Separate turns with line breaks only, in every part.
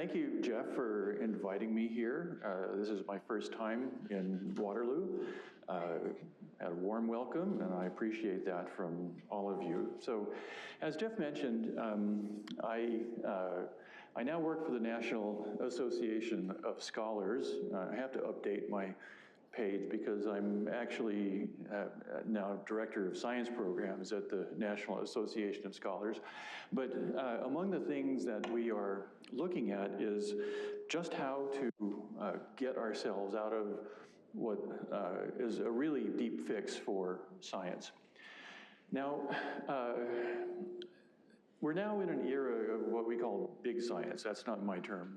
thank you, Jeff, for inviting me here. This is my first time in Waterloo. Had a warm welcome, and I appreciate that from all of you. So, as Jeff mentioned, I now work for the National Association of Scholars. I have to update my page because I'm actually now Director of Science Programs at the National Association of Scholars. But among the things that we are looking at is just how to get ourselves out of what is a really deep fix for science. Now, we're now in an era of what we call big science. That's not my term.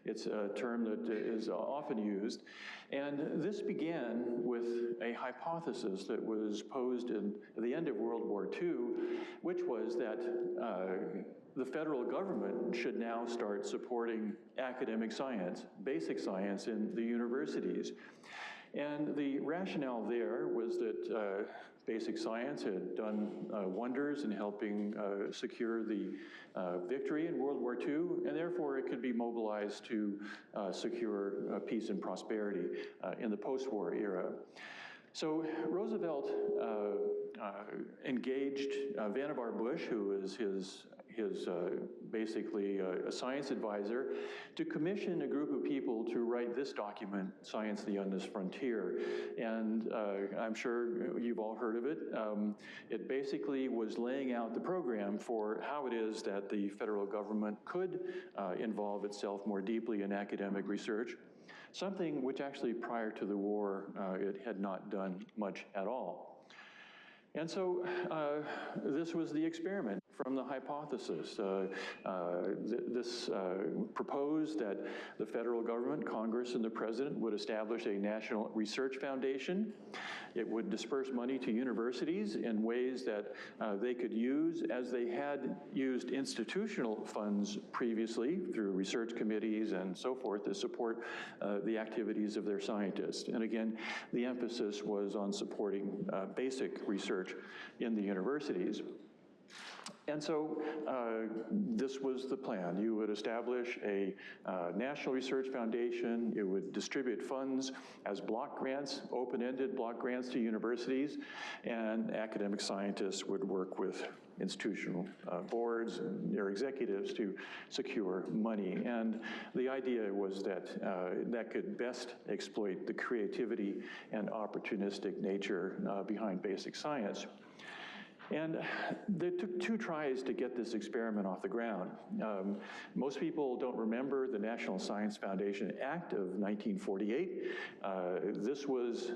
It's a term that is often used. And this began with a hypothesis that was posed at the end of World War II, which was that the federal government should now start supporting academic science, basic science in the universities. And the rationale there was that basic science had done wonders in helping secure the victory in World War II, and therefore it could be mobilized to secure peace and prosperity in the post-war era. So Roosevelt engaged Vannevar Bush, who was his basically a science advisor, to commission a group of people to write this document, Science, the Endless Frontier. And I'm sure you've all heard of it. It basically was laying out the program for how it is that the federal government could involve itself more deeply in academic research, something which actually prior to the war it had not done much at all. And so this was the experiment from the hypothesis. This proposed that the federal government, Congress, and the president would establish a national research foundation. It would disperse money to universities in ways that they could use as they had used institutional funds previously through research committees and so forth to support the activities of their scientists. And again, the emphasis was on supporting basic research in the universities. And so this was the plan. You would establish a National Research Foundation. It would distribute funds as block grants, open-ended block grants to universities, and academic scientists would work with institutional boards and their executives to secure money. And the idea was that that could best exploit the creativity and opportunistic nature behind basic science. And it took 2 tries to get this experiment off the ground. Most people don't remember the National Science Foundation Act of 1948. This was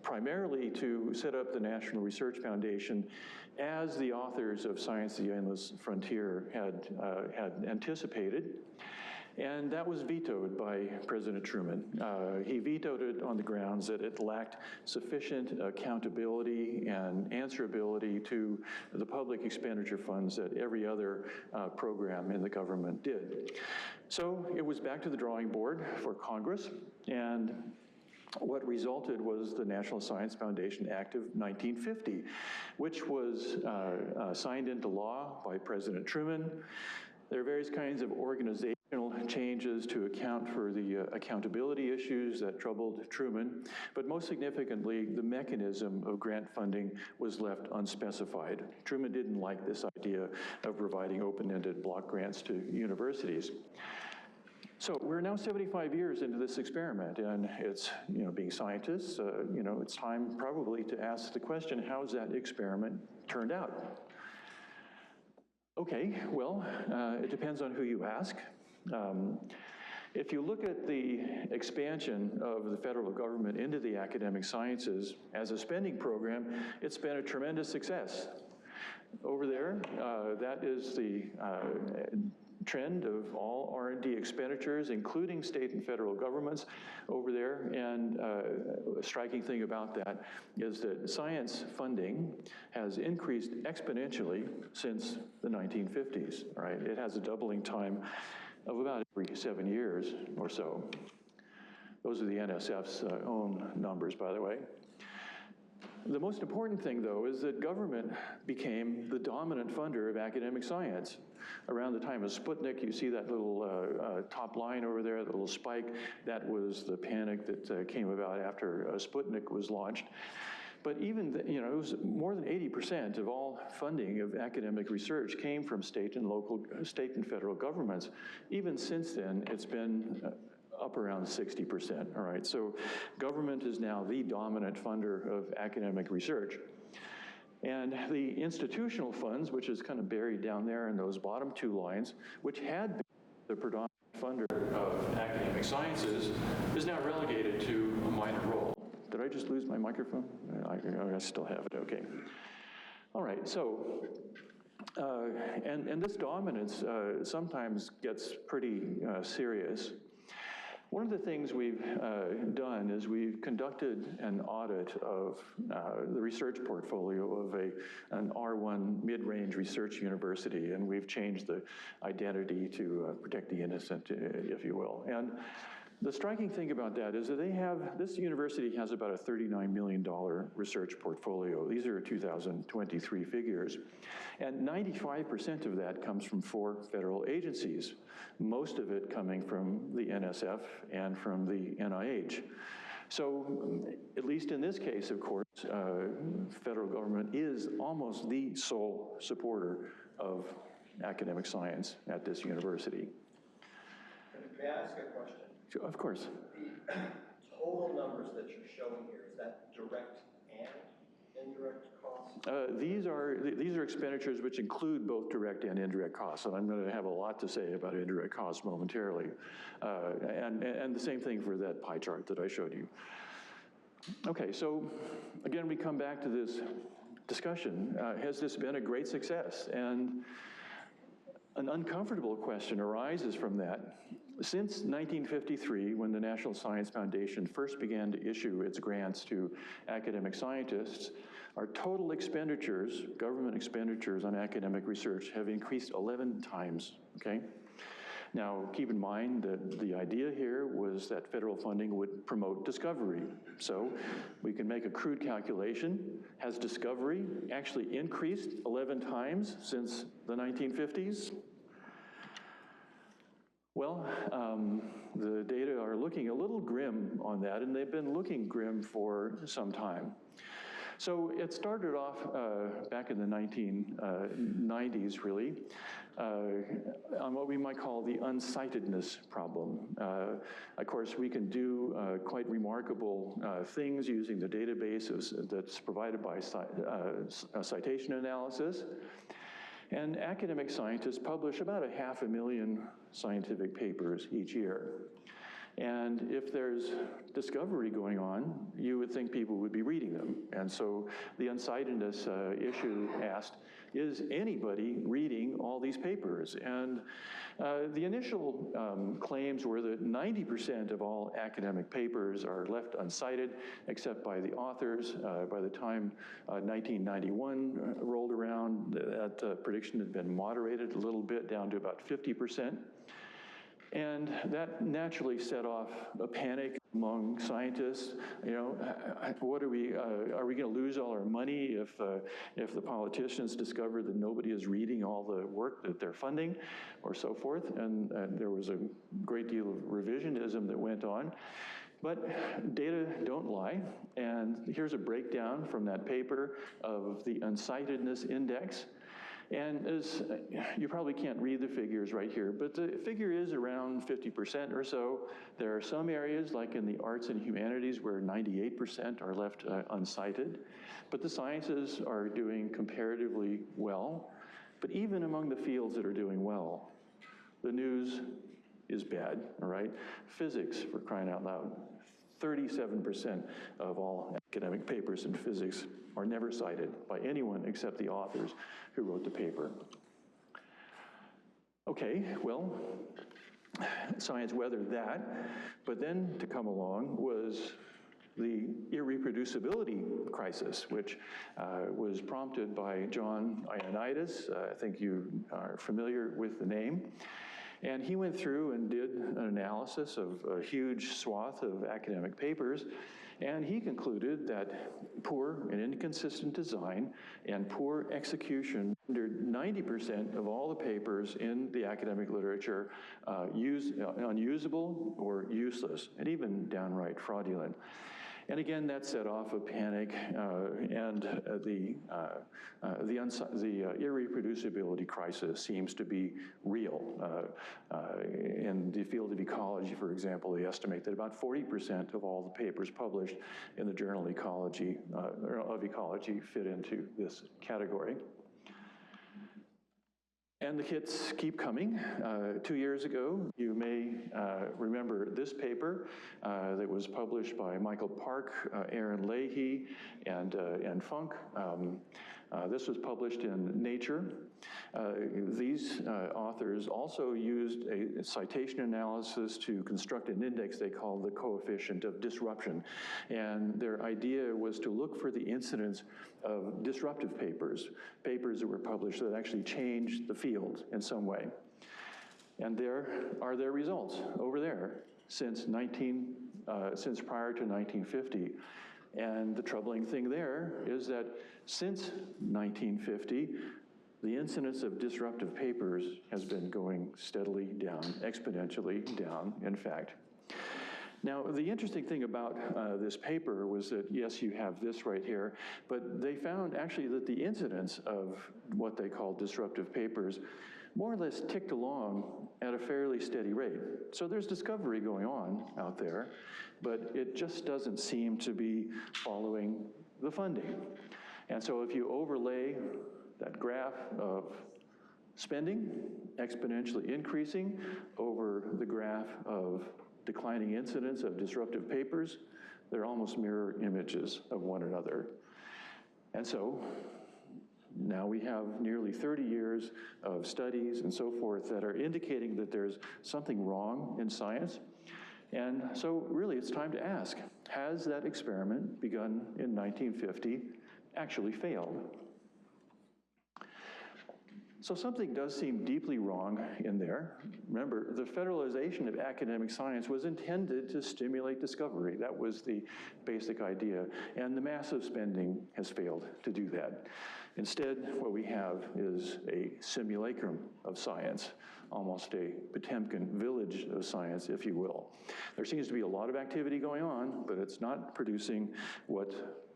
primarily to set up the National Research Foundation as the authors of Science, the Endless Frontier had anticipated. And that was vetoed by President Truman. He vetoed it on the grounds that it lacked sufficient accountability and answerability to the public expenditure funds that every other program in the government did. So it was back to the drawing board for Congress, and what resulted was the National Science Foundation Act of 1950, which was signed into law by President Truman. There are various kinds of organizational changes to account for the accountability issues that troubled Truman, but most significantly, the mechanism of grant funding was left unspecified. Truman didn't like this idea of providing open-ended block grants to universities. So we're now 75 years into this experiment, and it's, being scientists, it's time probably to ask the question, how's that experiment turned out? Okay, well, it depends on who you ask. If you look at the expansion of the federal government into the academic sciences as a spending program, it's been a tremendous success. Over there, that is the trend of all R&D expenditures, including state and federal governments over there. And a striking thing about that is that science funding has increased exponentially since the 1950s, right? It has a doubling time of about every 7 years or so. Those are the NSF's own numbers, by the way. The most important thing, though, is that government became the dominant funder of academic science. Around the time of Sputnik, you see that little top line over there, the little spike. That was the panic that came about after Sputnik was launched. But even, it was more than 80% of all funding of academic research came from state and federal governments. Even since then, it's been up around 60%, all right? So government is now the dominant funder of academic research. And the institutional funds, which is kind of buried down there in those bottom two lines, which had been the predominant funder of academic sciences, is now relegated to a minor role. Did I just lose my microphone? I still have it, okay. All right, so, and this dominance sometimes gets pretty serious. One of the things we've done is we've conducted an audit of the research portfolio of an R1 mid-range research university, and we've changed the identity to protect the innocent, if you will. And the striking thing about that is that this university has about a $39 million research portfolio. These are 2023 figures. And 95% of that comes from 4 federal agencies, most of it coming from the NSF and from the NIH. So, at least in this case, of course, federal government is almost the sole supporter of academic science at this university.
May I ask a question?
Of course.
The total numbers that you're showing here, is that direct and indirect costs?
These are expenditures which include both direct and indirect costs, and I'm going to have a lot to say about indirect costs momentarily. And the same thing for that pie chart that I showed you. Okay, so again, we come back to this discussion. Has this been a great success? And an uncomfortable question arises from that. Since 1953, when the National Science Foundation first began to issue its grants to academic scientists, our total expenditures, government expenditures on academic research, have increased 11 times, okay? Now, keep in mind that the idea here was that federal funding would promote discovery. So we can make a crude calculation. Has discovery actually increased 11 times since the 1950s? Well, the data are looking a little grim on that, and they've been looking grim for some time. So it started off back in the 1990s, really, on what we might call the uncitedness problem. Of course, we can do quite remarkable things using the database that's provided by citation analysis. And academic scientists publish about 500,000 scientific papers each year. And if there's discovery going on, you would think people would be reading them. And so the uncitedness issue asked, is anybody reading all these papers? And the initial claims were that 90% of all academic papers are left uncited, except by the authors. By the time 1991 rolled around, that prediction had been moderated a little bit down to about 50%. And that naturally set off a panic among scientists. You know, what are we going to lose all our money if the politicians discover that nobody is reading all the work that they're funding, or so forth? And there was a great deal of revisionism that went on. But data don't lie, and here's a breakdown from that paper of the uncitedness index. And as you probably can't read the figures right here, but the figure is around 50% or so. There are some areas, like in the arts and humanities, where 98% are left uncited. But the sciences are doing comparatively well. But even among the fields that are doing well, the news is bad, all right? Physics, for crying out loud. 37% of all academic papers in physics are never cited by anyone except the authors who wrote the paper. Okay, well, science weathered that, but then to come along was the irreproducibility crisis, which was prompted by John Ioannidis. I think you are familiar with the name. And he went through and did an analysis of a huge swath of academic papers And he concluded that poor and inconsistent design and poor execution rendered 90% of all the papers in the academic literature unusable or useless, and even downright fraudulent. And again, that set off a panic, and the irreproducibility crisis seems to be real. In the field of ecology, for example, they estimate that about 40% of all the papers published in the journal Ecology, of Ecology fit into this category. And the hits keep coming. 2 years ago, you may remember this paper that was published by Michael Park, Aaron Leahy, and Funk. This was published in Nature. These authors also used a citation analysis to construct an index they call the coefficient of disruption. And their idea was to look for the incidence of disruptive papers, papers that were published that actually changed the field in some way. And there are their results over there since prior to 1950. And the troubling thing there is that since 1950, the incidence of disruptive papers has been going steadily down, exponentially down, in fact. Now, the interesting thing about this paper was that, yes, you have this right here, but they found actually that the incidence of what they call disruptive papers more or less ticked along at a fairly steady rate. So there's discovery going on out there, but it just doesn't seem to be following the funding. And so if you overlay that graph of spending exponentially increasing over the graph of declining incidence of disruptive papers, they're almost mirror images of one another. And so now we have nearly 30 years of studies and so forth that are indicating that there's something wrong in science. And so really it's time to ask, has that experiment begun in 1950 actually failed? So something does seem deeply wrong in there. Remember, the federalization of academic science was intended to stimulate discovery. That was the basic idea. And the massive spending has failed to do that. Instead, what we have is a simulacrum of science, almost a Potemkin village of science, if you will. There seems to be a lot of activity going on, but it's not producing what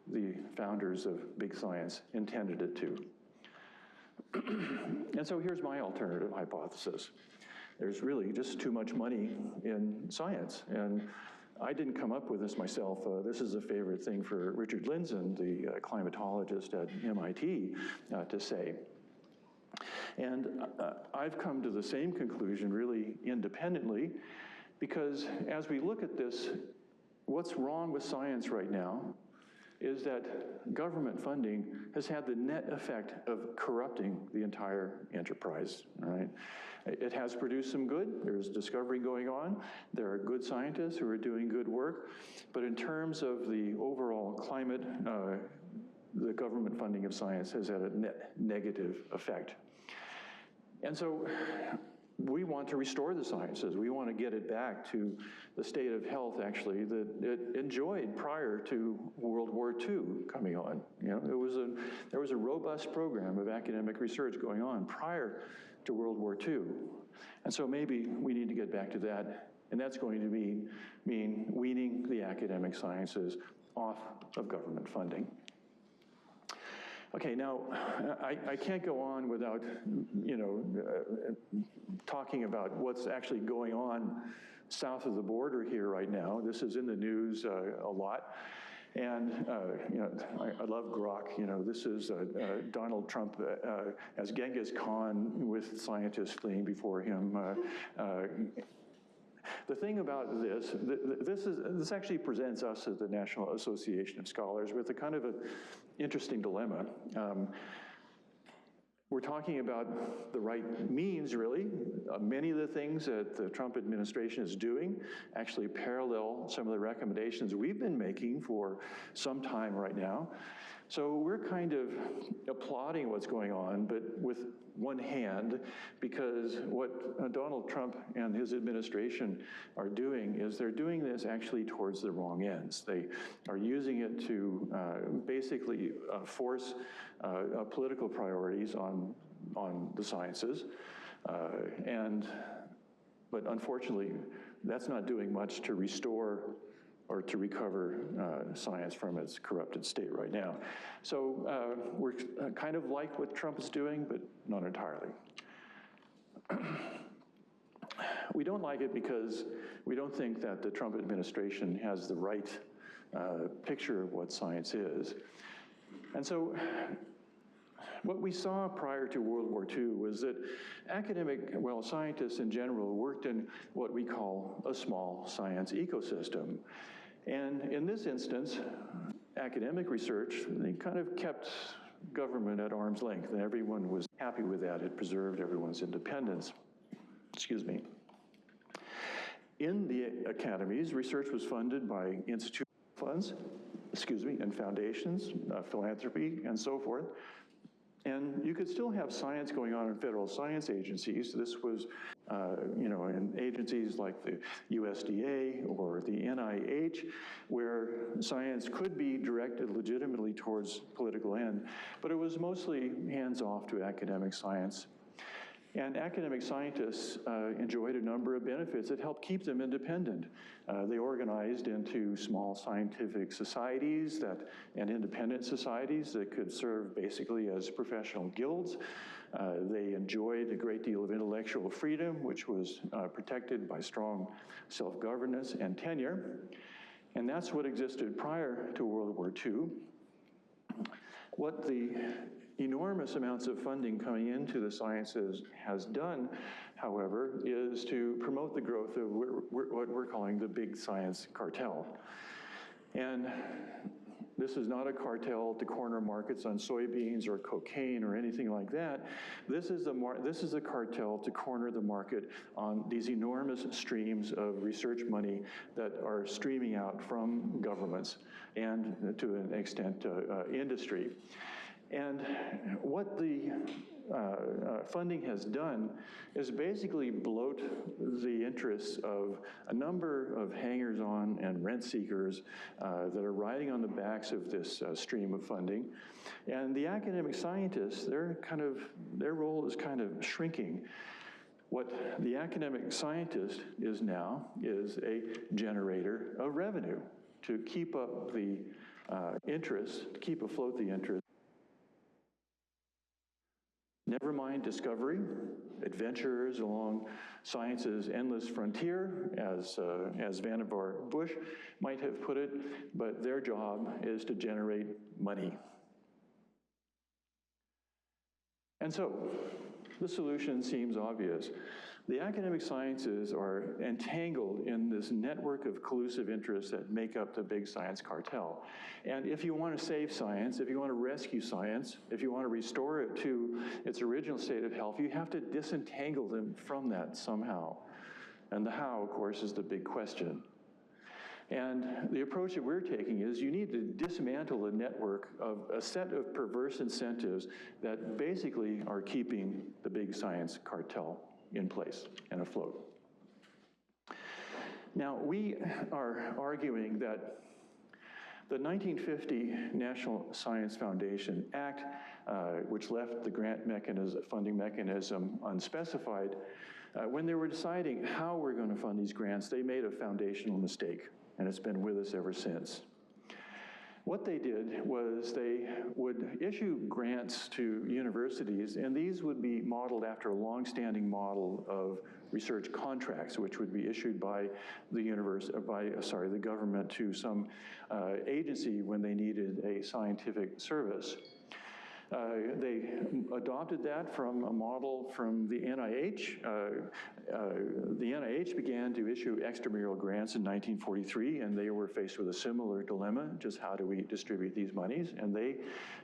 the founders of big science intended it to. And so here's my alternative hypothesis. There's really just too much money in science. And I didn't come up with this myself. This is a favorite thing for Richard Lindzen, the climatologist at MIT, to say. And I've come to the same conclusion really independently, because as we look at this, what's wrong with science right now is that government funding has had the net effect of corrupting the entire enterprise, all right? It has produced some good. There's discovery going on. There are good scientists who are doing good work. But in terms of the overall climate, the government funding of science has had a net negative effect. And so we want to restore the sciences. We want to get it back to the state of health, actually, that it enjoyed prior to World War II coming on. You know, there was a robust program of academic research going on prior to World War II. And so maybe we need to get back to that, and that's going to mean weaning the academic sciences off of government funding. Okay, now, I can't go on without, talking about what's actually going on south of the border here right now. This is in the news a lot. And, I love grok. This is Donald Trump as Genghis Khan with scientists fleeing before him. The thing about this, this actually presents us as the National Association of Scholars with a kind of an interesting dilemma. We're talking about the right means, really. Many of the things that the Trump administration is doing actually parallel some of the recommendations we've been making for some time right now. So we're kind of applauding what's going on, but with one hand, because what Donald Trump and his administration are doing is they're doing this actually towards the wrong ends. They are using it to basically force political priorities on the sciences, but unfortunately, that's not doing much to restore or to recover science from its corrupted state right now. So we're kind of like what Trump is doing, but not entirely. We don't like it because we don't think that the Trump administration has the right picture of what science is. And so what we saw prior to World War II was that scientists in general worked in what we call a small science ecosystem. And in this instance, academic research, they kind of kept government at arm's length, and everyone was happy with that. It preserved everyone's independence. Excuse me. In the academies, research was funded by institutional funds, and foundations, philanthropy, and so forth. And you could still have science going on in federal science agencies. This was, in agencies like the USDA or the NIH, where science could be directed legitimately towards political end, but it was mostly hands-off to academic science. And academic scientists enjoyed a number of benefits that helped keep them independent. They organized into small scientific societies and independent societies that could serve basically as professional guilds. They enjoyed a great deal of intellectual freedom, which was protected by strong self-governance and tenure. And that's what existed prior to World War II. What the enormous amounts of funding coming into the sciences has done, however, is to promote the growth of what we're calling the big science cartel. And this is not a cartel to corner markets on soybeans or cocaine or anything like that. This is a cartel to corner the market on these enormous streams of research money that are streaming out from governments and, to an extent, industry. And what the funding has done is basically bloat the interests of a number of hangers-on and rent seekers that are riding on the backs of this stream of funding. And the academic scientists, their role is kind of shrinking. What the academic scientist is now is a generator of revenue to keep up the interest, to keep afloat the interest. Never mind discovery, adventurers along science's endless frontier, as Vannevar Bush might have put it, but their job is to generate money. And so, the solution seems obvious. The academic sciences are entangled in this network of collusive interests that make up the big science cartel. And if you want to save science, if you want to rescue science, if you want to restore it to its original state of health, you have to disentangle them from that somehow. And the how, of course, is the big question. And the approach that we're taking is you need to dismantle a network of a set of perverse incentives that basically are keeping the big science cartel in place and afloat. Now, we are arguing that the 1950 National Science Foundation Act, which left the grant mechanism, funding mechanism unspecified, when they were deciding how we're going to fund these grants, they made a foundational mistake, and it's been with us ever since. What they did was they would issue grants to universities, and these would be modeled after a long-standing model of research contracts, which would be issued by the government to some agency when they needed a scientific service. They adopted that from a model from the NIH. The NIH began to issue extramural grants in 1943, and they were faced with a similar dilemma, just how do we distribute these monies? And they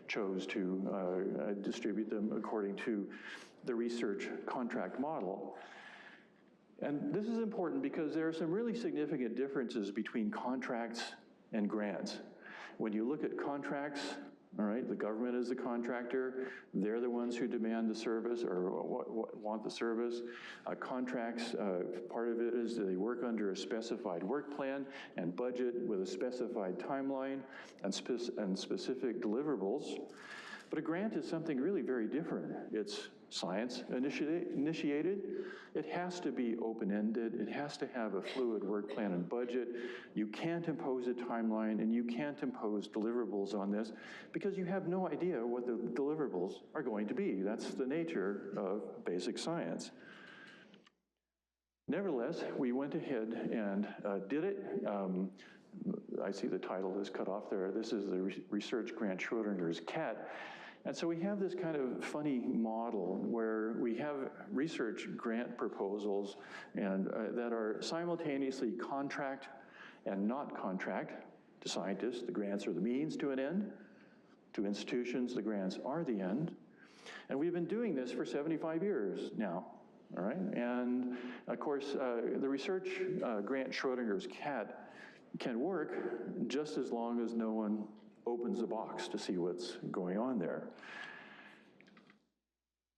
chose to distribute them according to the research contract model. And this is important because there are some really significant differences between contracts and grants. When you look at contracts, all right? The government is the contractor. They're the ones who demand the service or want the service. Contracts, part of it is they work under a specified work plan and budget with a specified timeline and specific deliverables. But a grant is something really very different. It's science initiated. It has to be open-ended. It has to have a fluid work plan and budget. You can't impose a timeline and you can't impose deliverables on this because you have no idea what the deliverables are going to be. That's the nature of basic science. Nevertheless, we went ahead and did it. I see the title is cut off there. This is the research grant Schrodinger's cat. And so we have this kind of funny model where we have research grant proposals and that are simultaneously contract and not contract. To scientists, the grants are the means to an end. To institutions, the grants are the end. And we've been doing this for 75 years now, all right? And of course, the research grant Schrodinger's cat can work just as long as no one opens the box to see what's going on there.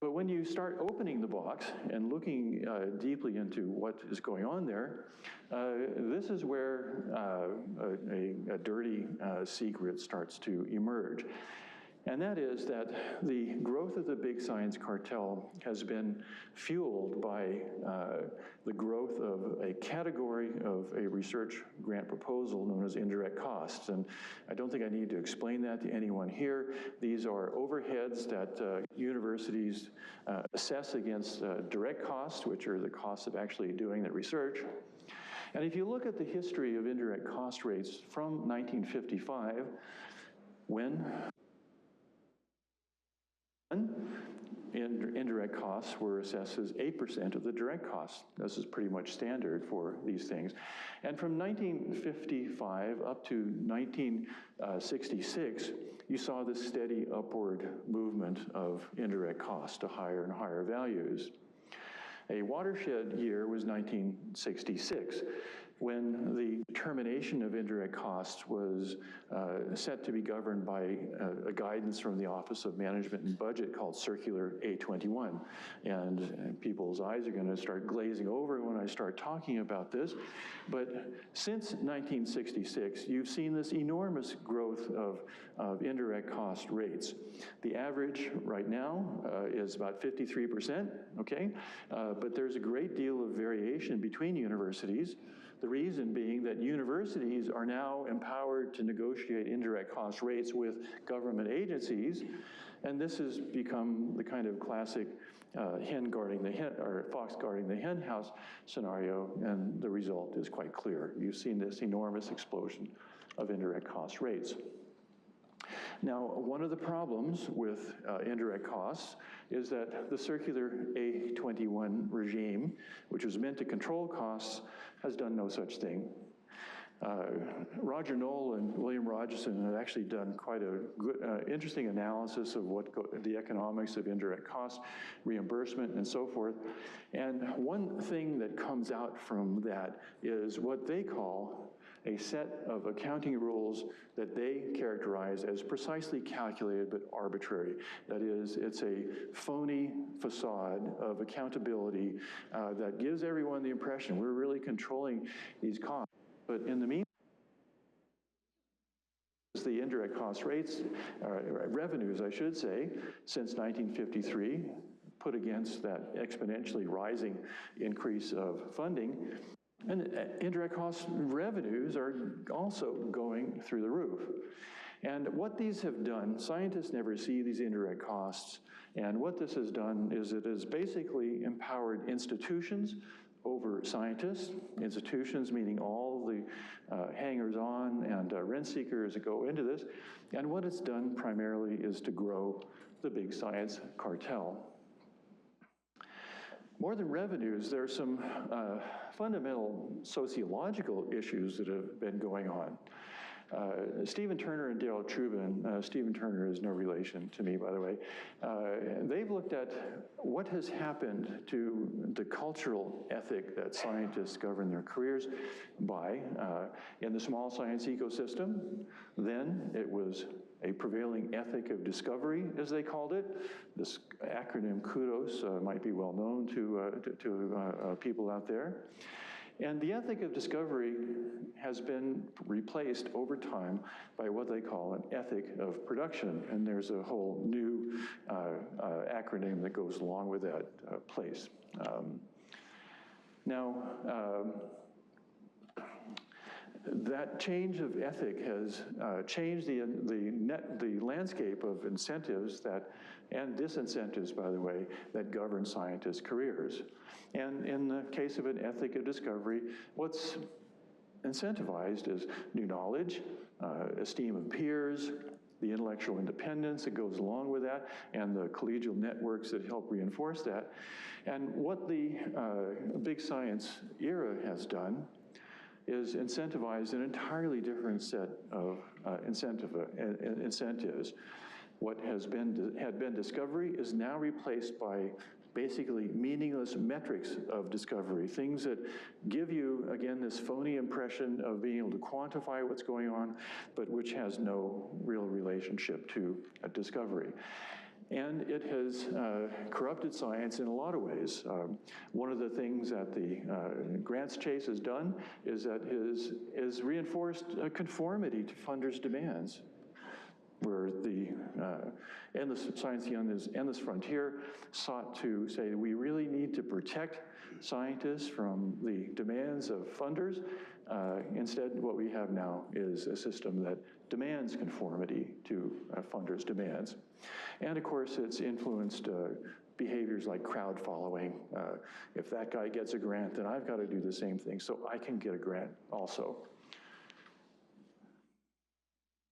But when you start opening the box and looking deeply into what is going on there, this is where a dirty secret starts to emerge. And that is that the growth of the big science cartel has been fueled by the growth of a category of a research grant proposal known as indirect costs. And I don't think I need to explain that to anyone here. These are overheads that universities assess against direct costs, which are the costs of actually doing the research. And if you look at the history of indirect cost rates from 1955, when indirect costs were assessed as 8% of the direct costs. This is pretty much standard for these things. And from 1955 up to 1966, you saw this steady upward movement of indirect costs to higher and higher values. A watershed year was 1966, when the determination of indirect costs was set to be governed by a guidance from the Office of Management and Budget called Circular A21. And people's eyes are going to start glazing over when I start talking about this. But since 1966, you've seen this enormous growth of indirect cost rates. The average right now is about 53%, okay? But there's a great deal of variation between universities. The reason being that universities are now empowered to negotiate indirect cost rates with government agencies, and this has become the kind of classic hen guarding the hen, or fox guarding the hen house scenario, and the result is quite clear. You've seen this enormous explosion of indirect cost rates. Now, one of the problems with indirect costs is that the Circular A21 regime, which was meant to control costs, has done no such thing. Roger Knoll and William Rogerson have actually done quite a good, interesting analysis of what the economics of indirect cost reimbursement and so forth. And one thing that comes out from that is what they call a set of accounting rules that they characterize as precisely calculated but arbitrary. That is, it's a phony facade of accountability that gives everyone the impression we're really controlling these costs. But in the meantime, the indirect cost rates, revenues I should say, since 1953, put against that exponentially rising increase of funding. And indirect cost revenues are also going through the roof. And what these have done, scientists never see these indirect costs, and what this has done is it has basically empowered institutions over scientists, institutions meaning all the hangers-on and rent seekers that go into this, and what it's done primarily is to grow the big science cartel. More than revenues, there are some fundamental sociological issues that have been going on. Stephen Turner and Daryl Trubin, Stephen Turner is no relation to me, by the way, they've looked at what has happened to the cultural ethic that scientists govern their careers by in the small science ecosystem. Then it was a prevailing ethic of discovery, as they called it. This acronym KUDOS might be well known to people out there. And the ethic of discovery has been replaced over time by what they call an ethic of production. And there's a whole new acronym that goes along with that place. That change of ethic has changed the landscape of incentives and disincentives, by the way, that govern scientists' careers. And in the case of an ethic of discovery, what's incentivized is new knowledge, esteem of peers, the intellectual independence that goes along with that, and the collegial networks that help reinforce that. And what the big science era has done is incentivize an entirely different set of incentives. What had been discovery is now replaced by basically meaningless metrics of discovery, things that give you, again, this phony impression of being able to quantify what's going on, but which has no real relationship to a discovery. And it has corrupted science in a lot of ways. One of the things that the grants chase has done is that it has reinforced a conformity to funders' demands, where the Science Beyond this Endless Frontier sought to say we really need to protect scientists from the demands of funders. Instead, what we have now is a system that demands conformity to funders' demands. And of course, it's influenced behaviors like crowd following. If that guy gets a grant, then I've got to do the same thing so I can get a grant also.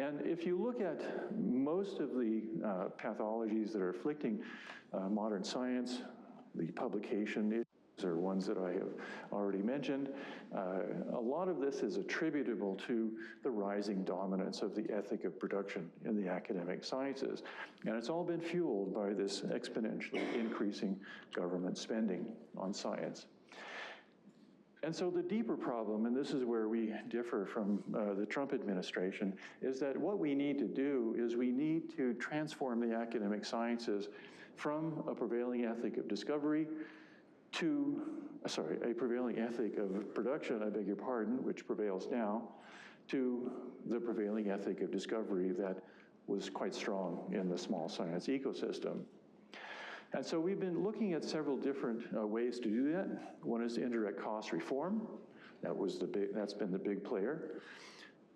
And if you look at most of the pathologies that are afflicting modern science, the publication issues are ones that I have already mentioned. A lot of this is attributable to the rising dominance of the ethic of production in the academic sciences. And it's all been fueled by this exponentially increasing government spending on science. And so the deeper problem, and this is where we differ from the Trump administration, is that what we need to do is we need to transform the academic sciences from a prevailing ethic of discovery to, a prevailing ethic of production, I beg your pardon, which prevails now, to the prevailing ethic of discovery that was quite strong in the small science ecosystem. And so we've been looking at several different ways to do that. One is indirect cost reform. That's been the big player.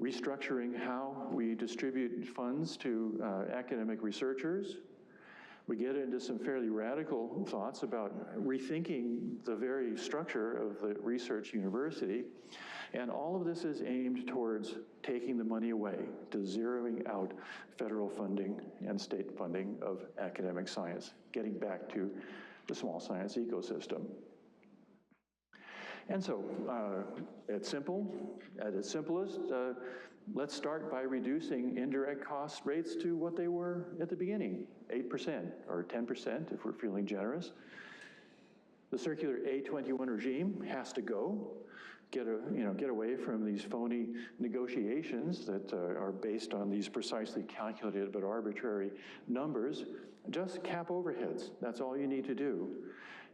Restructuring how we distribute funds to academic researchers. We get into some fairly radical thoughts about rethinking the very structure of the research university. And all of this is aimed towards taking the money away, to zeroing out federal funding and state funding of academic science, getting back to the small science ecosystem. And so, it's simple. At its simplest, let's start by reducing indirect cost rates to what they were at the beginning, 8% or 10% if we're feeling generous. The circular A21 regime has to go. Get away from these phony negotiations that are based on these precisely calculated but arbitrary numbers. Just cap overheads. That's all you need to do.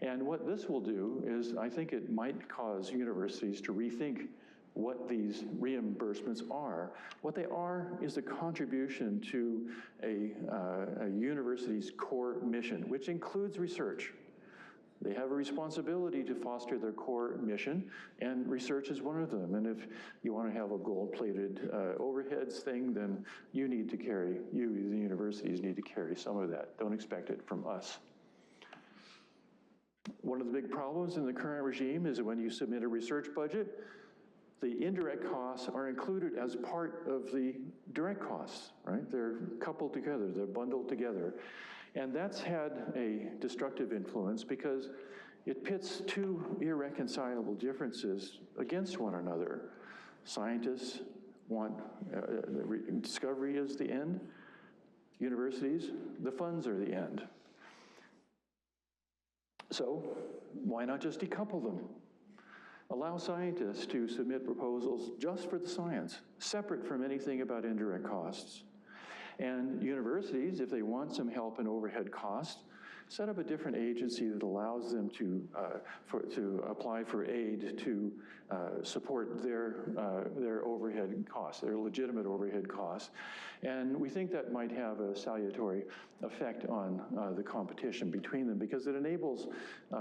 And what this will do is, I think it might cause universities to rethink what these reimbursements are. What they are is a contribution to a university's core mission, which includes research. They have a responsibility to foster their core mission, and research is one of them. And if you want to have a gold-plated overheads thing, then the universities need to carry some of that. Don't expect it from us. One of the big problems in the current regime is that when you submit a research budget, the indirect costs are included as part of the direct costs, right? They're coupled together, they're bundled together. And that's had a destructive influence because it pits two irreconcilable differences against one another. Scientists want discovery is the end. Universities, the funds are the end. So why not just decouple them? Allow scientists to submit proposals just for the science, separate from anything about indirect costs. And universities, if they want some help in overhead costs, set up a different agency that allows them to apply for aid to support their overhead costs, their legitimate overhead costs. And we think that might have a salutary effect on the competition between them, because it enables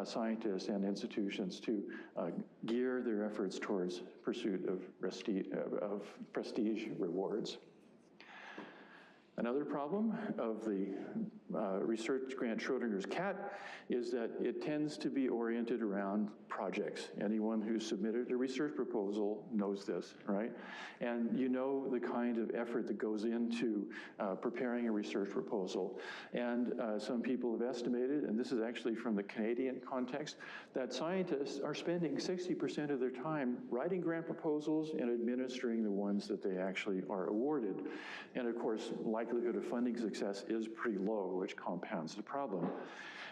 scientists and institutions to gear their efforts towards pursuit of prestige rewards. Another problem of the research grant Schrodinger's cat is that it tends to be oriented around projects. Anyone who submitted a research proposal knows this, right? And you know the kind of effort that goes into preparing a research proposal. And some people have estimated, and this is actually from the Canadian context, that scientists are spending 60% of their time writing grant proposals and administering the ones that they actually are awarded. And of course, likelihood of funding success is pretty low, which compounds the problem.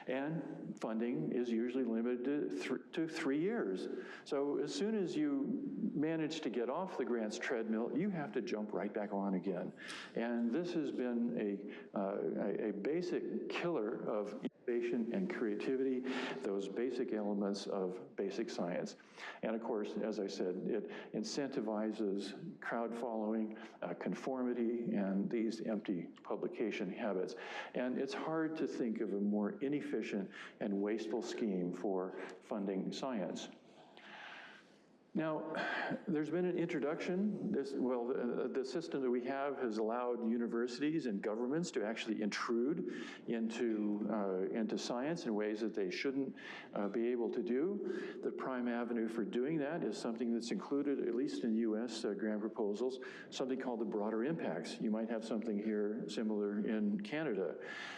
And funding is usually limited to 3 years. So as soon as you manage to get off the grants treadmill, you have to jump right back on again. And this has been a basic killer of innovation and creativity, those basic elements of basic science. And of course, as I said, it incentivizes crowd following, conformity, and these empty publication habits. And it's hard to think of a more inefficient and wasteful scheme for funding science. Now, there's been an introduction. The system that we have has allowed universities and governments to actually intrude into science in ways that they shouldn't be able to do. The prime avenue for doing that is something that's included, at least in US grant proposals, something called the broader impacts. You might have something here similar in Canada.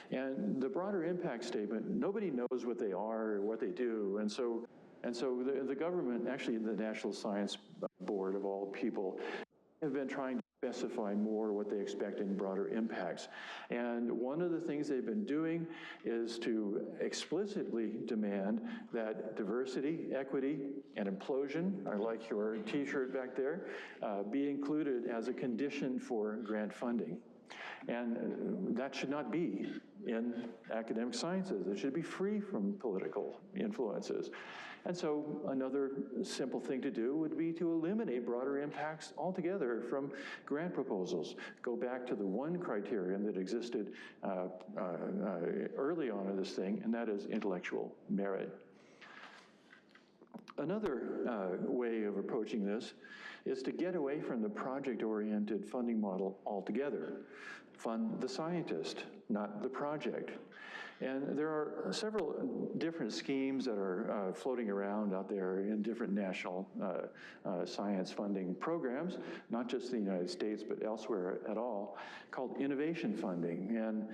And the broader impact statement, nobody knows what they are or what they do. And so the government, actually the National Science Board of all people, have been trying to specify more what they expect in broader impacts. And one of the things they've been doing is to explicitly demand that diversity, equity, and implosion, I like your t-shirt back there, be included as a condition for grant funding. And that should not be in academic sciences. It should be free from political influences. And so another simple thing to do would be to eliminate broader impacts altogether from grant proposals. Go back to the one criterion that existed early on in this thing, and that is intellectual merit. Another way of approaching this is to get away from the project-oriented funding model altogether. Fund the scientist, not the project. And there are several different schemes that are floating around out there in different national science funding programs, not just in the United States, but elsewhere at all, called innovation funding. And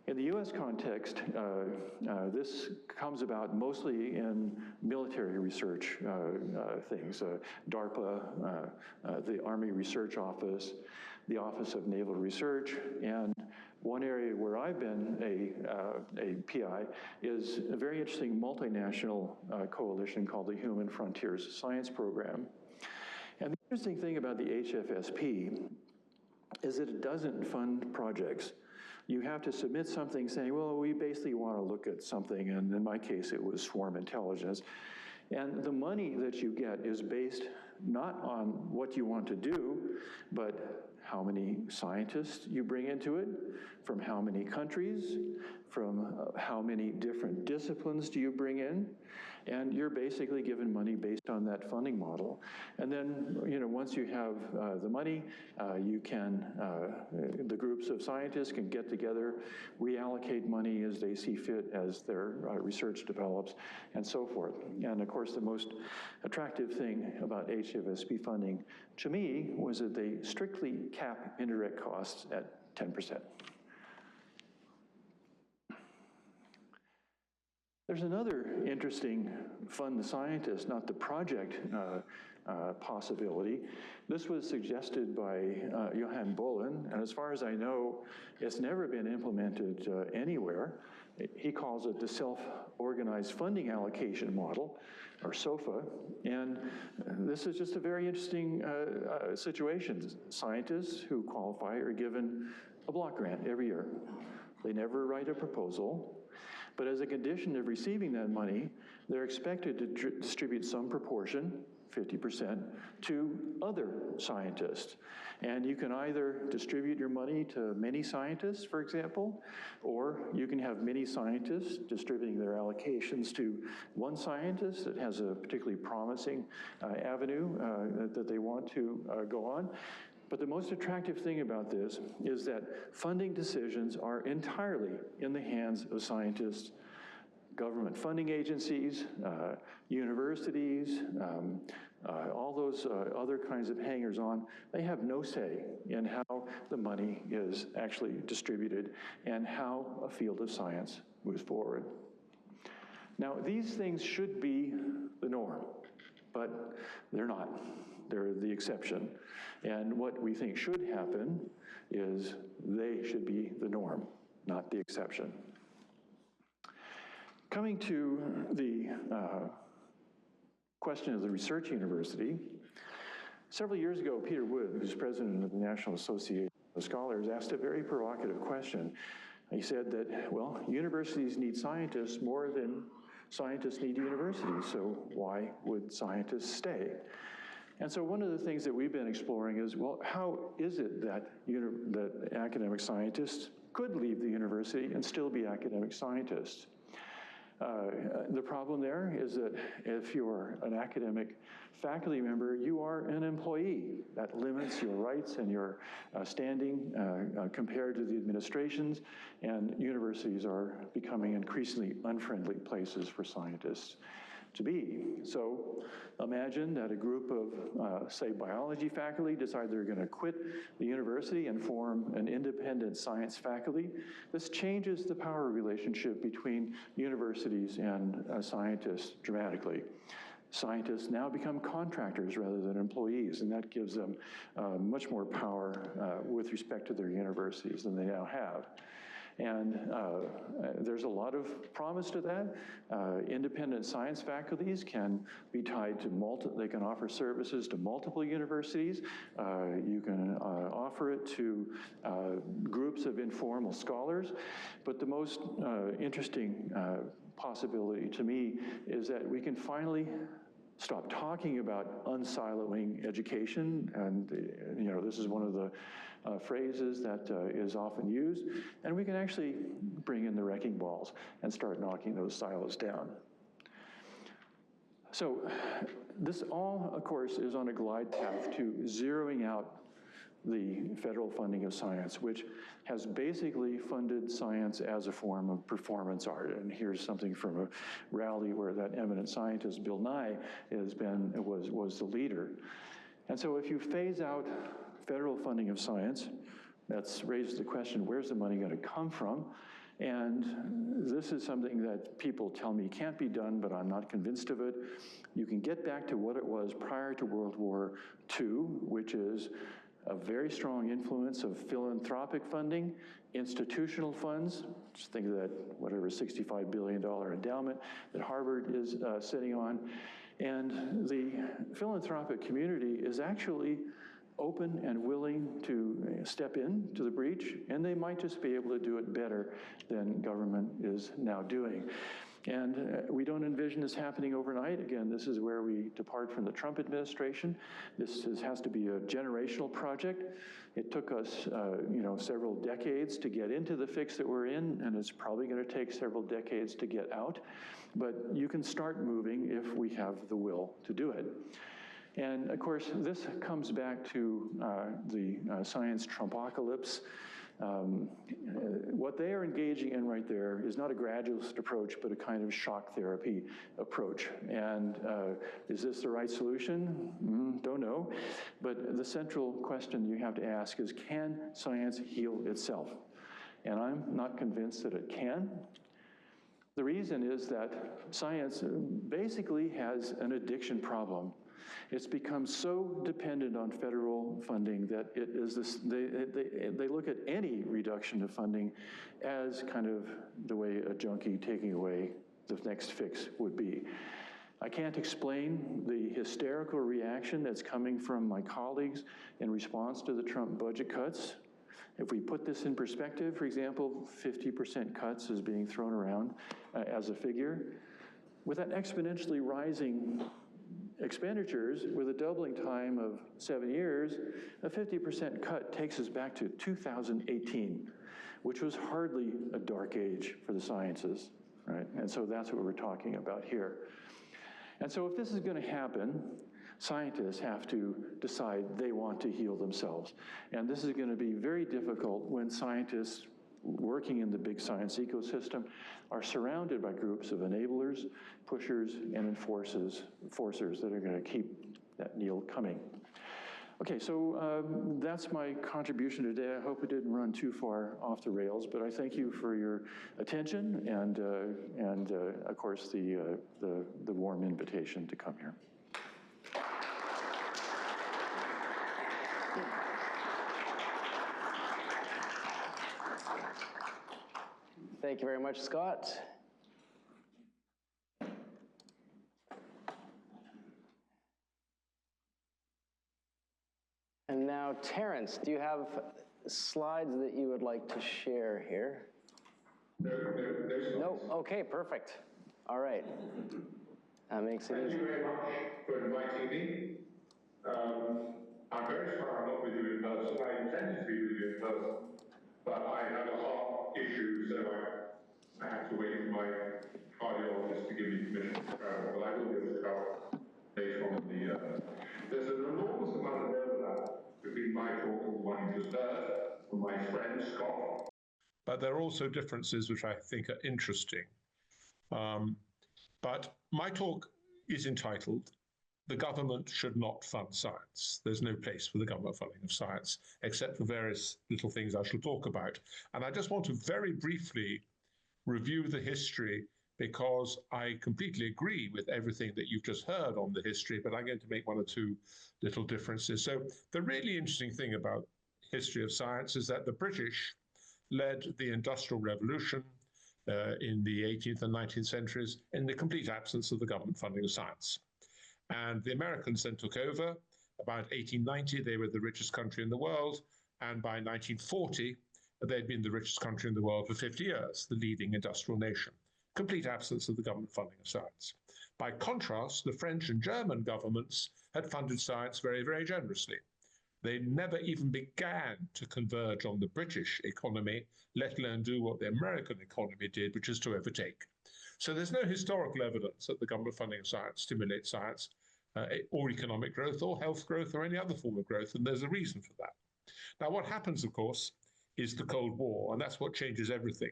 in the US context, this comes about mostly in military research things, DARPA, the Army Research Office, the Office of Naval Research, and one area where I've been a PI is a very interesting multinational coalition called the Human Frontiers Science Program. And the interesting thing about the HFSP is that it doesn't fund projects. You have to submit something saying, well, we basically want to look at something, and in my case, it was swarm intelligence. And the money that you get is based not on what you want to do, but how many scientists you bring into it, from how many countries, from how many different disciplines do you bring in, and you're basically given money based on that funding model. And then, once you have the money, you can, the groups of scientists can get together, reallocate money as they see fit as their research develops, and so forth. And of course, the most attractive thing about HFSP funding to me was that they strictly cap indirect costs at 10%. There's another interesting fund the scientist, not the project possibility. This was suggested by Johan Bolin, and as far as I know, it's never been implemented anywhere. He calls it the self-organized funding allocation model, or SOFA, and this is just a very interesting situation. Scientists who qualify are given a block grant every year. They never write a proposal, but as a condition of receiving that money, they're expected to distribute some proportion, 50%, to other scientists. And you can either distribute your money to many scientists, for example, or you can have many scientists distributing their allocations to one scientist that has a particularly promising avenue that they want to go on. But the most attractive thing about this is that funding decisions are entirely in the hands of scientists, government funding agencies, universities, all those other kinds of hangers-on. They have no say in how the money is actually distributed and how a field of science moves forward. Now, these things should be the norm, but they're not. They're the exception. And what we think should happen is they should be the norm, not the exception. Coming to the question of the research university, several years ago, Peter Wood, who's president of the National Association of Scholars, asked a very provocative question. He said that, well, universities need scientists more than scientists need universities, so why would scientists stay? And so one of the things that we've been exploring is, well, how is it that academic scientists could leave the university and still be academic scientists? The problem there is that if you're an academic faculty member, you are an employee. That limits your rights and your standing compared to the administrations, and universities are becoming increasingly unfriendly places for scientists to be. So imagine that a group of, say, biology faculty decide they're going to quit the university and form an independent science faculty. This changes the power relationship between universities and scientists dramatically. Scientists now become contractors rather than employees, and that gives them much more power with respect to their universities than they now have. And there's a lot of promise to that. Independent science faculties can be tied to they can offer services to multiple universities. You can offer it to groups of informal scholars. But the most interesting possibility to me is that we can finally stop talking about unsiloing education, and this is one of the phrases that is often used, and we can actually bring in the wrecking balls and start knocking those silos down. So this all, of course, is on a glide path to zeroing out the federal funding of science, which has basically funded science as a form of performance art. And here's something from a rally where that eminent scientist, Bill Nye, was the leader. And so if you phase out federal funding of science, that's raised the question, where's the money going to come from? And this is something that people tell me can't be done, but I'm not convinced of it. You can get back to what it was prior to World War II, which is a very strong influence of philanthropic funding, institutional funds. Just think of that, whatever, $65 billion endowment that Harvard is sitting on. And the philanthropic community is actually open and willing to step into the breach, and they might just be able to do it better than government is now doing. And we don't envision this happening overnight. Again, this is where we depart from the Trump administration. This has to be a generational project. It took us, several decades to get into the fix that we're in, and it's probably going to take several decades to get out. But you can start moving if we have the will to do it. And of course, this comes back to the science Trumpocalypse. What they are engaging in right there is not a gradualist approach, but a kind of shock therapy approach. And is this the right solution? Don't know. But the central question you have to ask is, can science heal itself? And I'm not convinced that it can. The reason is that science basically has an addiction problem. It's become so dependent on federal funding that it is this, they look at any reduction of funding as kind of the way a junkie taking away the next fix would be. I can't explain the hysterical reaction that's coming from my colleagues in response to the Trump budget cuts. If we put this in perspective, for example, 50% cuts is being thrown around as a figure. With that exponentially rising expenditures, with a doubling time of 7 years, a 50% cut takes us back to 2018, which was hardly a dark age for the sciences, right? And so that's what we're talking about here. And so if this is going to happen, scientists have to decide they want to heal themselves. And this is going to be very difficult when scientists working in the big science ecosystem are surrounded by groups of enablers, pushers, and enforcers that are going to keep that needle coming. Okay, so that's my contribution today. I hope it didn't run too far off the rails, but I thank you for your attention and of course, the warm invitation to come here.
Thank you very much, Scott. And now, Terence, do you have slides that you would like to share here? No? Okay, perfect. All right. That makes it easy.
Thank you very much for inviting me. I'm very sorry I'm not with you in person. I intended to be with you in person, but I had a heart issue, so I had to wait for my cardiologist to give me permission to travel, but I will be able to travel later on in the There's an enormous amount of overlap between my talk and the one you just heard from my friend Scott. But there are also differences which I think are interesting. But my talk is entitled, "The Government Should Not Fund Science." There's no place for the government funding of science, except for various little things I shall talk about. And I just want to very briefly review the history, because I completely agree with everything that you've just heard on the history, but I'm going to make one or two little differences. So the really interesting thing about history of science is that the British led the Industrial Revolution in the 18th and 19th centuries in the complete absence of the government funding of science. And the Americans then took over. About 1890, they were the richest country in the world. And by 1940, they'd been the richest country in the world for 50 years, the leading industrial nation. Complete absence of the government funding of science. By contrast, the French and German governments had funded science very, very generously. They never even began to converge on the British economy, let alone do what the American economy did, which is to overtake. So there's no historical evidence that the government funding of science stimulates science or economic growth or health growth or any other form of growth, and there's a reason for that. Now, what happens, of course, is the Cold War, and that's what changes everything.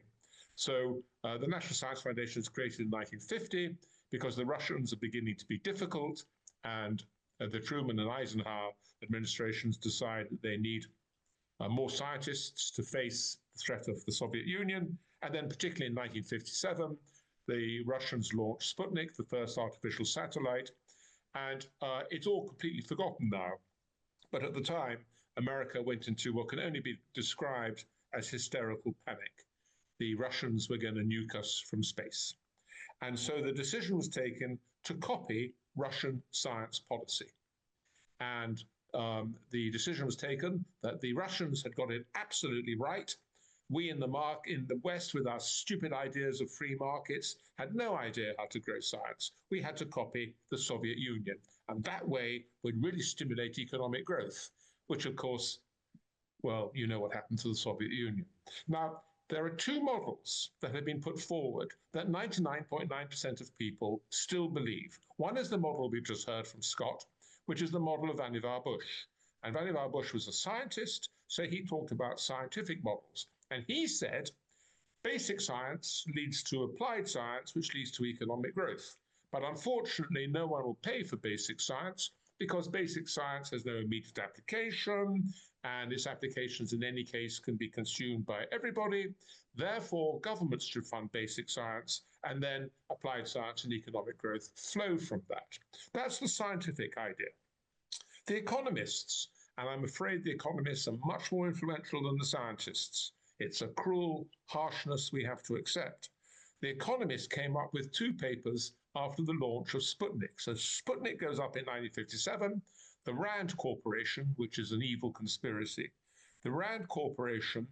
So the National Science Foundation was created in 1950 because the Russians are beginning to be difficult, and the Truman and Eisenhower administrations decide that they need more scientists to face the threat of the Soviet Union. And then particularly in 1957, the Russians launched Sputnik, the first artificial satellite, and it's all completely forgotten now. But at the time, America went into what can only be described as hysterical panic. The Russians were going to nuke us from space. And so the decision was taken to copy Russian science policy. And the decision was taken that the Russians had got it absolutely right. We in the West, with our stupid ideas of free markets, had no idea how to grow science. We had to copy the Soviet Union. And that way would really stimulate economic growth, which of course, well, you know what happened to the Soviet Union. Now, there are two models that have been put forward that 99.9% of people still believe. One is the model we've just heard from Scott, which is the model of Vannevar Bush. And Vannevar Bush was a scientist, so he talked about scientific models. And he said, basic science leads to applied science, which leads to economic growth. But unfortunately, no one will pay for basic science because basic science has no immediate application, and its applications in any case can be consumed by everybody. Therefore, governments should fund basic science, and then applied science and economic growth flow from that. That's the scientific idea. The economists, and I'm afraid the economists are much more influential than the scientists. It's a cruel harshness we have to accept. The economists came up with two papers after the launch of Sputnik. So Sputnik goes up in 1957. The Rand Corporation, which is an evil conspiracy, The Rand Corporation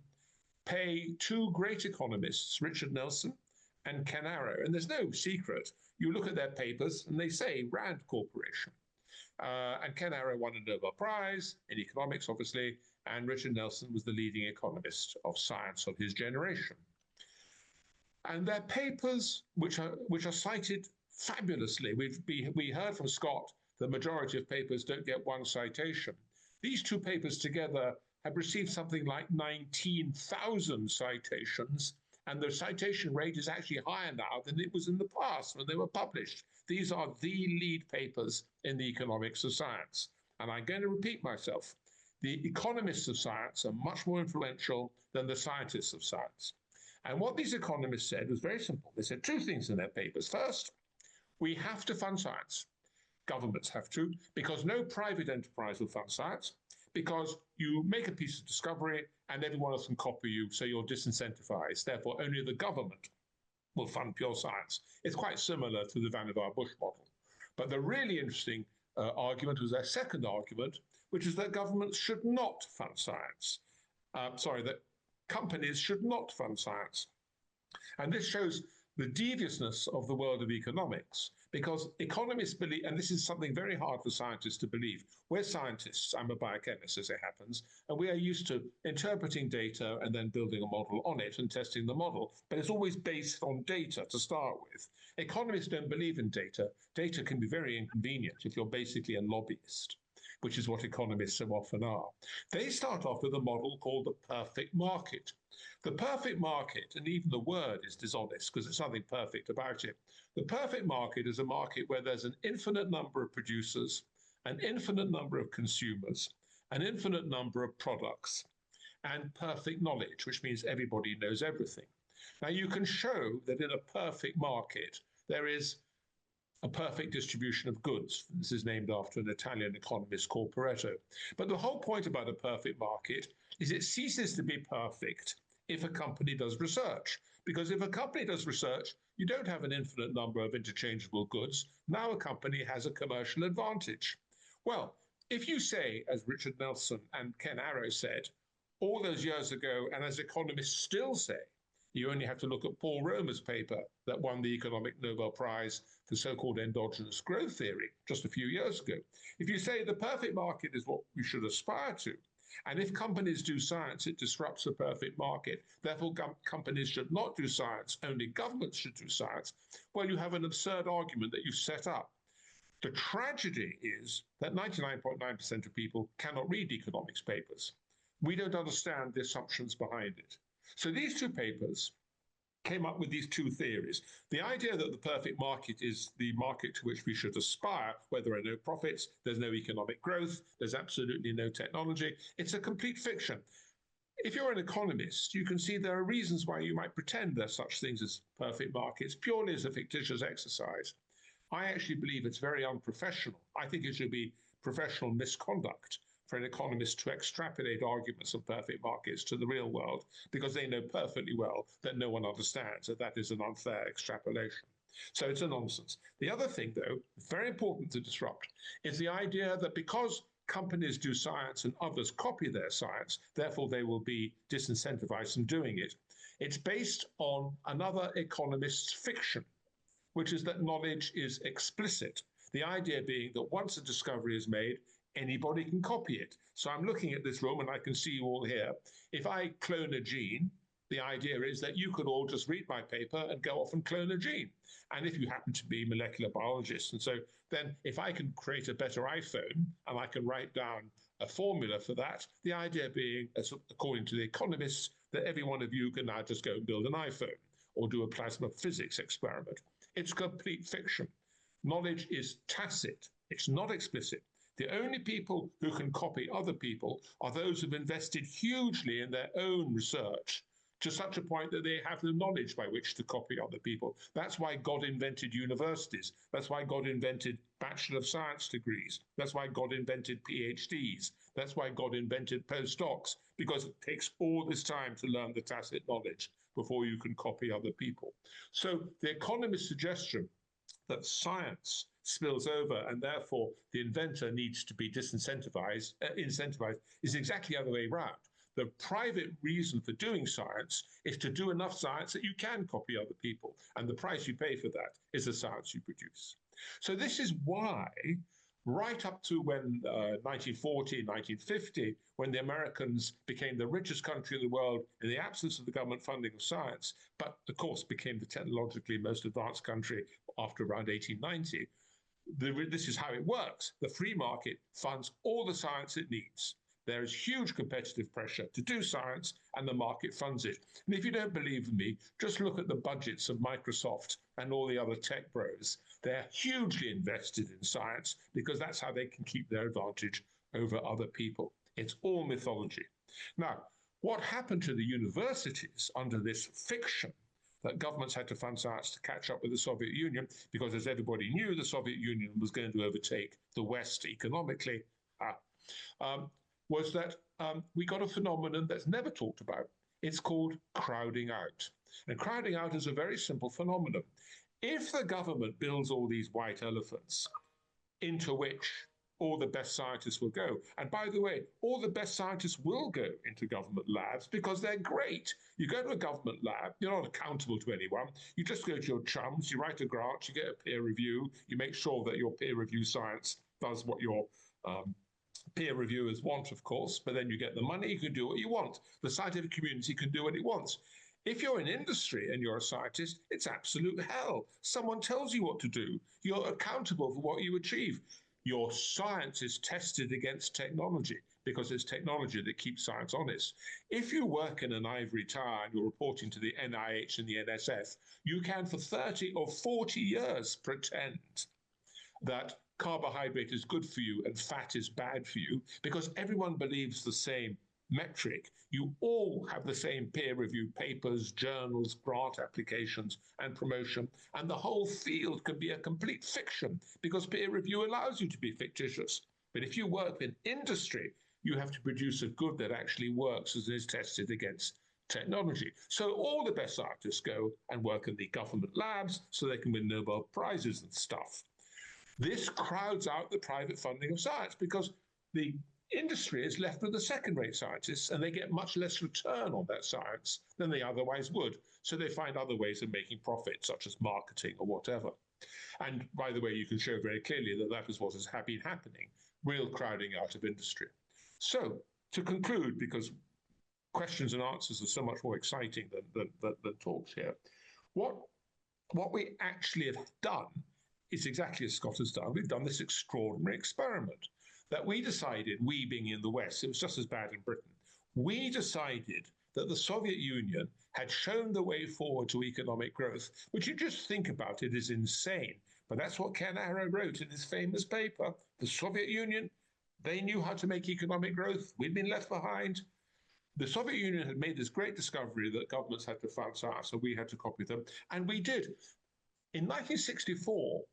pay two great economists, Richard Nelson and Ken Arrow, and there's no secret. You look at their papers and they say Rand Corporation. And Ken Arrow won a Nobel Prize in economics, obviously, and Richard Nelson was the leading economist of science of his generation. And their papers, which are cited fabulously, we heard from Scott, the majority of papers don't get one citation. These two papers together have received something like 19,000 citations, and the citation rate is actually higher now than it was in the past when they were published. These are the lead papers in the economics of science. And I'm going to repeat myself. The economists of science are much more influential than the scientists of science. And what these economists said was very simple. They said two things in their papers. First, we have to fund science. Governments have to, because no private enterprise will fund science, because you make a piece of discovery and everyone else can copy you, so you're disincentivized. Therefore, only the government will fund pure science. It's quite similar to the Vannevar Bush model. But the really interesting argument was their second argument, which is that governments should not fund science. That companies should not fund science. And this shows the deviousness of the world of economics, because economists believe, and this is something very hard for scientists to believe. We're scientists, I'm a biochemist as it happens, and we are used to interpreting data and then building a model on it and testing the model, but it's always based on data to start with. Economists don't believe in data. Data can be very inconvenient if you're basically a lobbyist, which is what economists so often are. They start off with a model called the perfect market. The perfect market, and even the word is dishonest because there's nothing perfect about it. The perfect market is a market where there's an infinite number of producers, an infinite number of consumers, an infinite number of products, and perfect knowledge, which means everybody knows everything. Now, you can show that in a perfect market, there is a perfect distribution of goods. This is named after an Italian economist called Pareto. But the whole point about a perfect market is it ceases to be perfect if a company does research. Because if a company does research, you don't have an infinite number of interchangeable goods. Now a company has a commercial advantage. Well, if you say, as Richard Nelson and Ken Arrow said, all those years ago, and as economists still say, you only have to look at Paul Romer's paper that won the Economic Nobel Prize for so-called endogenous growth theory just a few years ago. If you say the perfect market is what we should aspire to, and if companies do science, it disrupts the perfect market, therefore companies should not do science, only governments should do science, well, you have an absurd argument that you've set up. The tragedy is that 99.9% of people cannot read economics papers. We don't understand the assumptions behind it. So these two papers came up with these two theories. The idea that the perfect market is the market to which we should aspire, where there are no profits, there's no economic growth, there's absolutely no technology. It's a complete fiction. If you're an economist, you can see there are reasons why you might pretend there's such things as perfect markets, purely as a fictitious exercise. I actually believe it's very unprofessional. I think it should be professional misconduct for an economist to extrapolate arguments of perfect markets to the real world, because they know perfectly well that no one understands that that is an unfair extrapolation. So it's a nonsense. The other thing, though, very important to disrupt, is the idea that because companies do science and others copy their science, therefore they will be disincentivized from doing it. It's based on another economist's fiction, which is that knowledge is explicit. The idea being that once a discovery is made, anybody can copy it. So I'm looking at this room and I can see you all here. If I clone a gene, the idea is that you could all just read my paper and go off and clone a gene. And if you happen to be molecular biologists, and so then if I can create a better iPhone and I can write down a formula for that, the idea being, according to the economists, that every one of you can now just go and build an iPhone or do a plasma physics experiment. It's complete fiction. Knowledge is tacit. It's not explicit. The only people who can copy other people are those who've invested hugely in their own research to such a point that they have the knowledge by which to copy other people. That's why God invented universities. That's why God invented Bachelor of Science degrees. That's why God invented PhDs. That's why God invented postdocs, because it takes all this time to learn the tacit knowledge before you can copy other people. So the economist's suggestion that science spills over and therefore the inventor needs to be incentivized is exactly the other way around. The private reason for doing science is to do enough science that you can copy other people. And the price you pay for that is the science you produce. So this is why, right up to when 1940, 1950, when the Americans became the richest country in the world in the absence of the government funding of science, but of course became the technologically most advanced country after around 1890, this is how it works. The free market funds all the science it needs. There is huge competitive pressure to do science, and the market funds it. And if you don't believe me, just look at the budgets of Microsoft and all the other tech bros. They're hugely invested in science because that's how they can keep their advantage over other people. It's all mythology. Now, what happened to the universities under this fiction that governments had to fund science to catch up with the Soviet Union, because as everybody knew, the Soviet Union was going to overtake the West economically, was that we got a phenomenon that's never talked about. It's called crowding out. And crowding out is a very simple phenomenon. If the government builds all these white elephants into which all the best scientists will go, and by the way, all the best scientists will go into government labs because they're great. You go to a government lab, you're not accountable to anyone. You just go to your chums, you write a grant, you get a peer review, you make sure that your peer review science does what your peer reviewers want, of course, but then you get the money, you can do what you want. The scientific community can do what it wants. If you're in industry and you're a scientist, it's absolute hell. Someone tells you what to do. You're accountable for what you achieve. Your science is tested against technology because it's technology that keeps science honest. If you work in an ivory tower and you're reporting to the NIH and the NSF, you can for 30 or 40 years pretend that carbohydrate is good for you and fat is bad for you because everyone believes the same metric. You all have the same peer-reviewed papers, journals, grant applications, and promotion, and the whole field can be a complete fiction because peer review allows you to be fictitious. But if you work in industry, you have to produce a good that actually works as is tested against technology. So all the best scientists go and work in the government labs so they can win Nobel Prizes and stuff. This crowds out the private funding of science because the industry is left with the second-rate scientists and they get much less return on that science than they otherwise would. So they find other ways of making profit, such as marketing or whatever. And by the way, you can show very clearly that that is what has been happening, real crowding out of industry. So to conclude, because questions and answers are so much more exciting than talks here, what we actually have done is exactly as Scott has done. We've done this extraordinary experiment that we decided, we being in the West, it was just as bad in Britain, we decided that the Soviet Union had shown the way forward to economic growth, which you just think about it is insane. But that's what Ken Arrow wrote in his famous paper. The Soviet Union, they knew how to make economic growth. We'd been left behind. The Soviet Union had made this great discovery that governments had to fund science, so we had to copy them, and we did. In 1964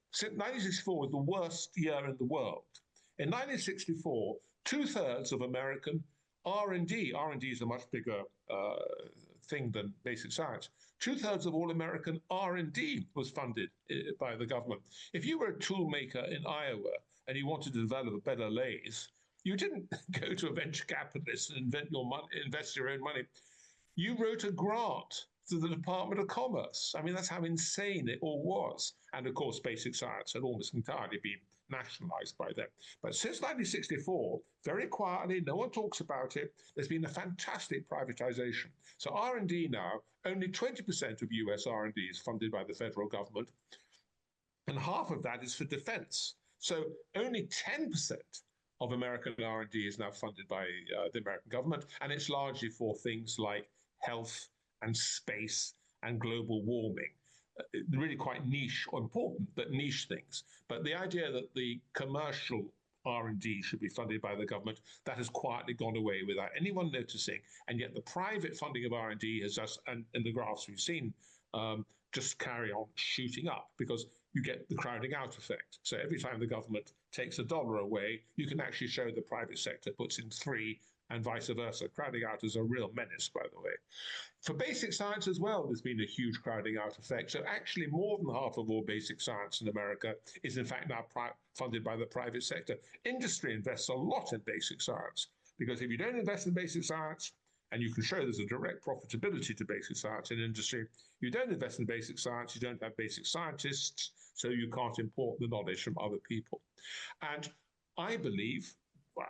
was the worst year in the world. In 1964, 2/3 of American R&D is a much bigger thing than basic science. 2/3 of all American R&D was funded by the government. If you were a tool maker in Iowa and you wanted to develop a better lathe, you didn't go to a venture capitalist and invest your own money. You wrote a grant to the Department of Commerce. I mean, that's how insane it all was. And of course, basic science had almost entirely been nationalized by them. But since 1964, very quietly, no one talks about it, there's been a fantastic privatization. So R&D now, only 20% of US R&D is funded by the federal government, and half of that is for defense. So only 10% of American R&D is now funded by the American government, and it's largely for things like health and space and global warming. Really quite niche or important, but niche things. But the idea that the commercial R&D should be funded by the government, that has quietly gone away without anyone noticing. And yet the private funding of R&D has just, and in the graphs we've seen, just carry on shooting up because you get the crowding out effect. So every time the government takes $1 away, you can actually show the private sector puts in 3 and vice versa. Crowding out is a real menace, by the way. For basic science as well, there's been a huge crowding out effect. So actually more than half of all basic science in America is in fact now funded by the private sector. Industry invests a lot in basic science because if you don't invest in basic science, and you can show there's a direct profitability to basic science in industry. You don't invest in basic science, you don't have basic scientists, so you can't import the knowledge from other people. And I believe, well,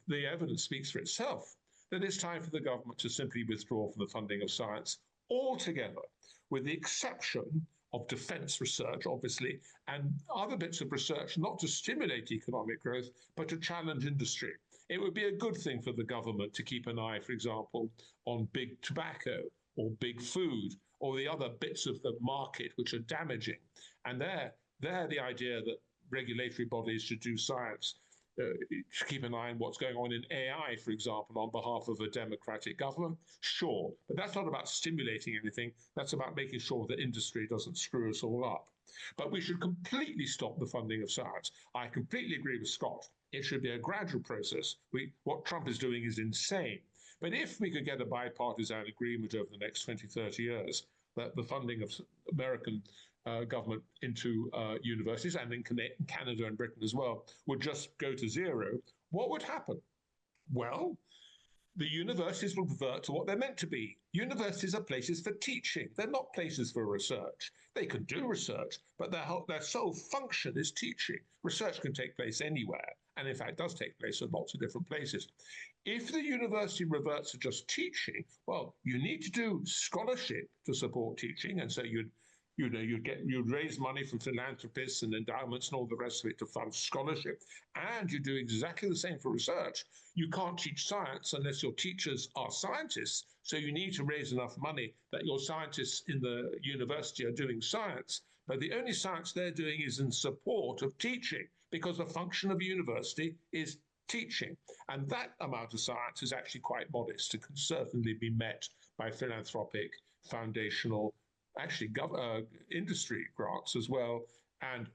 the evidence speaks for itself, that it's time for the government to simply withdraw from the funding of science altogether, with the exception of defense research, obviously, and other bits of research, not to stimulate economic growth, but to challenge industry. It would be a good thing for the government to keep an eye, for example, on big tobacco or big food or the other bits of the market which are damaging. And there the idea that regulatory bodies should do science, to keep an eye on what's going on in AI, for example, on behalf of a democratic government, sure. But that's not about stimulating anything. That's about making sure that industry doesn't screw us all up. But we should completely stop the funding of science. I completely agree with Scott. It should be a gradual process. What Trump is doing is insane. But if we could get a bipartisan agreement over the next 20, 30 years, that the funding of American government into universities, and in Canada and Britain as well, would just go to zero, what would happen? Well, the universities will revert to what they're meant to be. Universities are places for teaching. They're not places for research. They can do research, but their sole function is teaching. Research can take place anywhere, and in fact does take place in lots of different places. If the university reverts to just teaching, well, you need to do scholarship to support teaching, and so you'd raise money from philanthropists and endowments and all the rest of it to fund scholarship, and you do exactly the same for research. You can't teach science unless your teachers are scientists, so you need to raise enough money that your scientists in the university are doing science, but the only science they're doing is in support of teaching, because the function of a university is teaching, and that amount of science is actually quite modest. It can certainly be met by philanthropic, foundational, actually industry grants as well, and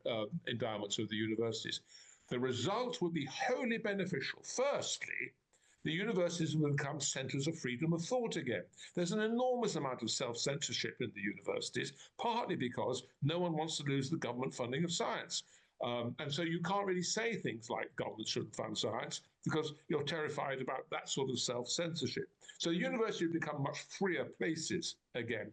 endowments of the universities. The result would be wholly beneficial. Firstly, the universities will become centers of freedom of thought again. There's an enormous amount of self-censorship in the universities, partly because no one wants to lose the government funding of science. And so you can't really say things like government shouldn't fund science because you're terrified about that sort of self-censorship. So the university would become much freer places again.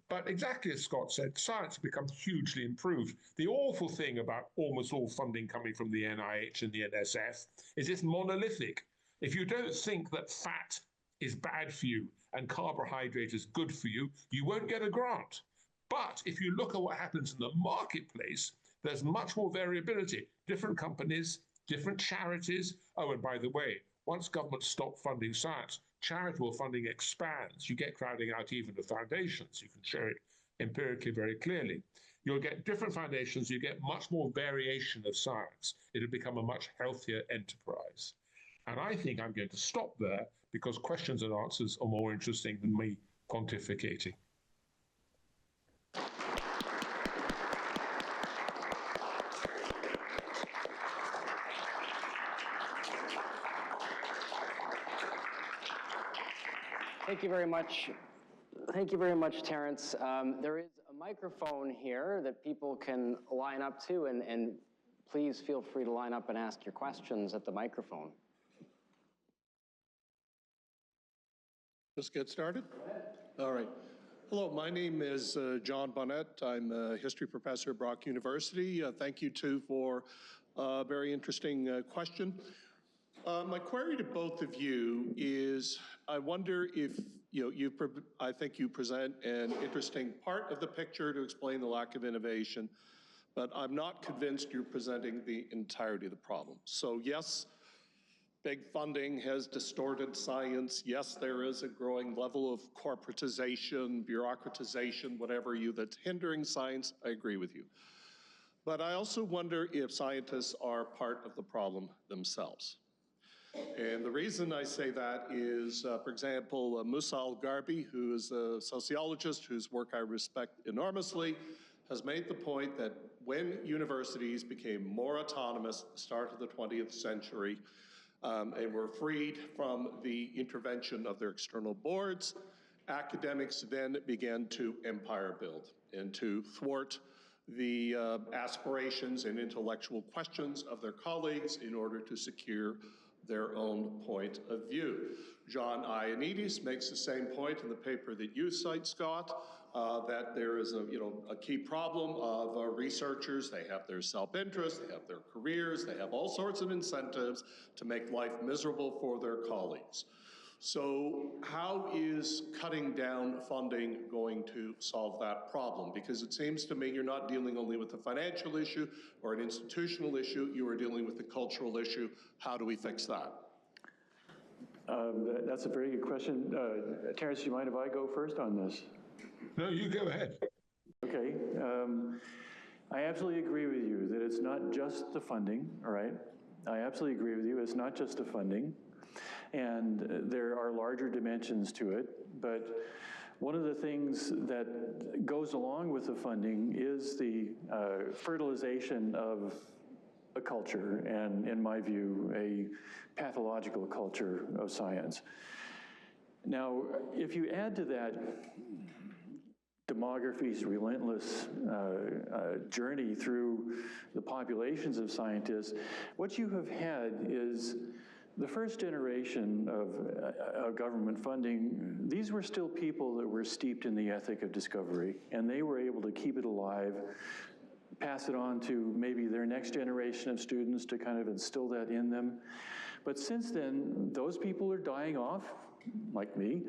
But exactly as Scott said, science has become hugely improved. The awful thing about almost all funding coming from the NIH and the NSF is it's monolithic. If you don't think that fat is bad for you and carbohydrate is good for you, you won't get a grant. But if you look at what happens in the marketplace, there's much more variability. Different companies, different charities. Oh, and by the way, once governments stop funding science, charitable funding expands. You get crowding out even the foundations. You can show it empirically very clearly. You'll get different foundations. You get much more variation of science. It'll become a much healthier enterprise. And I think I'm going to stop there because questions and answers are more interesting than me pontificating.
Thank you very much. Thank you very much, Terence. There is a microphone here that people can line up to, and please feel free to line up and ask your questions at the microphone.
Let's get started. All right. Hello, my name is John Bonnet. I'm a history professor at Brock University. Thank you, too, for a very interesting question. My query to both of you is, I wonder if, I think you present an interesting part of the picture to explain the lack of innovation, but I'm not convinced you're presenting the entirety of the problem. So yes, big funding has distorted science. Yes, there is a growing level of corporatization, bureaucratization, whatever that's hindering science. I agree with you. But I also wonder if scientists are part of the problem themselves. And the reason I say that is, for example, Musa Al-Gharbi, who is a sociologist whose work I respect enormously, has made the point that when universities became more autonomous at the start of the 20th century and were freed from the intervention of their external boards, academics then began to empire build and to thwart the aspirations and intellectual questions of their colleagues in order to secure their own point of view. John Ioannidis makes the same point in the paper that you cite, Scott, that there is a key problem of researchers. They have their self-interest, they have their careers, they have all sorts of incentives to make life miserable for their colleagues. So how is cutting down funding going to solve that problem? Because it seems to me you're not dealing only with the financial issue or an institutional issue, you are dealing with the cultural issue. How do we fix that?
That's a very good question. Terence, do you mind if I go first on this?
No, you go ahead.
Okay. I absolutely agree with you that it's not just the funding, all right? I absolutely agree with you. It's not just the funding. And there are larger dimensions to it. But one of the things that goes along with the funding is the fertilization of a culture, and in my view, a pathological culture of science. Now, if you add to that demography's relentless journey through the populations of scientists, what you have had is the first generation of government funding. These were still people that were steeped in the ethic of discovery, and they were able to keep it alive, pass it on to maybe their next generation of students to kind of instill that in them. But since then, those people are dying off, like me,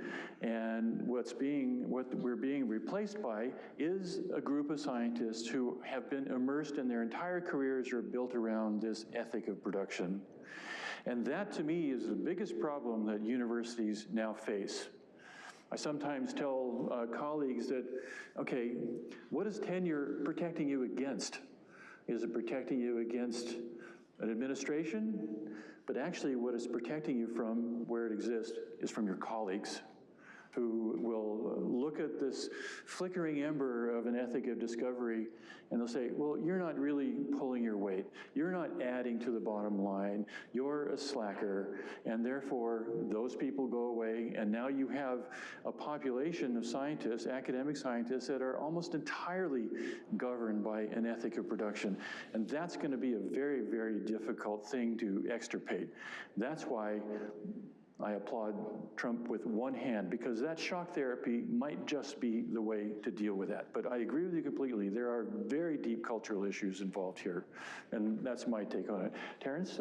and what we're being replaced by is a group of scientists who have been immersed in their entire careers are built around this ethic of production. And that, to me, is the biggest problem that universities now face. I sometimes tell colleagues that, okay, what is tenure protecting you against? Is it protecting you against an administration? But actually what it's protecting you from, where it exists, is from your colleagues, who will look at this flickering ember of an ethic of discovery and they'll say, well, you're not really pulling your weight. You're not adding to the bottom line. You're a slacker. And therefore, those people go away. And now you have a population of scientists, academic scientists, that are almost entirely governed by an ethic of production. And that's going to be a very, very difficult thing to extirpate. That's why I applaud Trump with one hand, because that shock therapy might just be the way to deal with that. But I agree with you completely. There are very deep cultural issues involved here, and that's my take on it. Terence?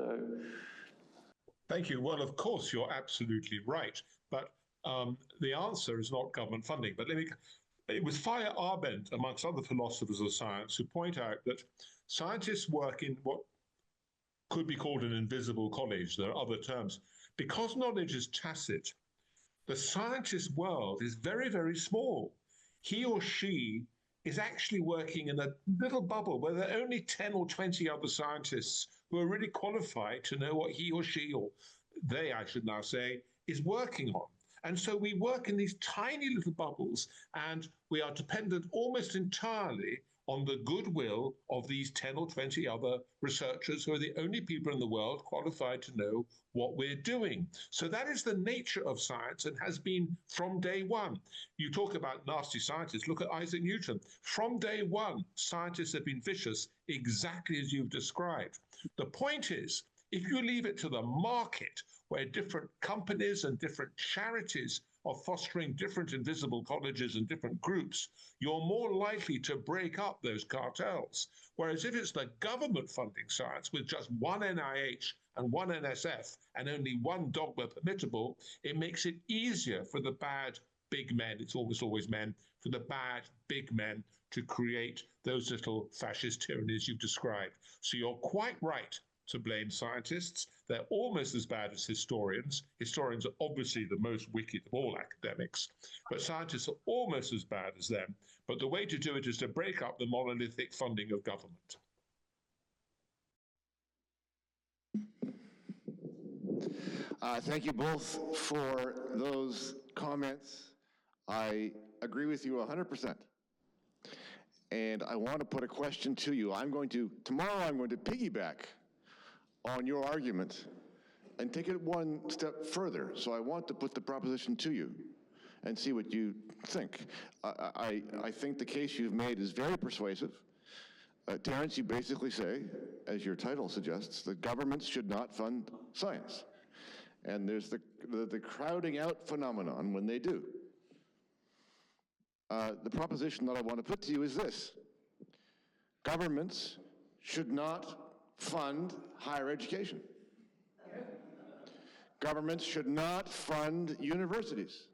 Thank you. Well, of course, you're absolutely right. But the answer is not government funding. But it was Fire Arbendt, amongst other philosophers of science, who point out that scientists work in what could be called an invisible college. There are other terms. Because knowledge is tacit, the scientist's world is very, very small. He or she is actually working in a little bubble where there are only 10 or 20 other scientists who are really qualified to know what he or she, or they, I should now say, is working on. And so we work in these tiny little bubbles, and we are dependent almost entirely on the goodwill of these 10 or 20 other researchers who are the only people in the world qualified to know what we're doing. So that is the nature of science and has been from day one. You talk about nasty scientists, look at Isaac Newton. From day one, scientists have been vicious, exactly as you've described. The point is, if you leave it to the market, where different companies and different charities are fostering different invisible colleges and different groups, you're more likely to break up those cartels. Whereas if it's the government funding science with just one NIH and one NSF and only one dogma permittable, it makes it easier for the bad big men, it's almost always men, for the bad big men to create those little fascist tyrannies you've described. So you're quite right to blame scientists. They're almost as bad as historians. Historians are obviously the most wicked of all academics, but scientists are almost as bad as them. But the way to do it is to break up the monolithic funding of government.
Thank you both for those comments. I agree with you 100%. And I want to put a question to you. Tomorrow I'm going to piggyback on your argument and take it one step further. So I want to put the proposition to you and see what you think. I think the case you've made is very persuasive. Terence, you basically say, as your title suggests, that governments should not fund science. And there's the crowding out phenomenon when they do. The proposition that I want to put to you is this. Governments should not fund higher education. Governments should not fund universities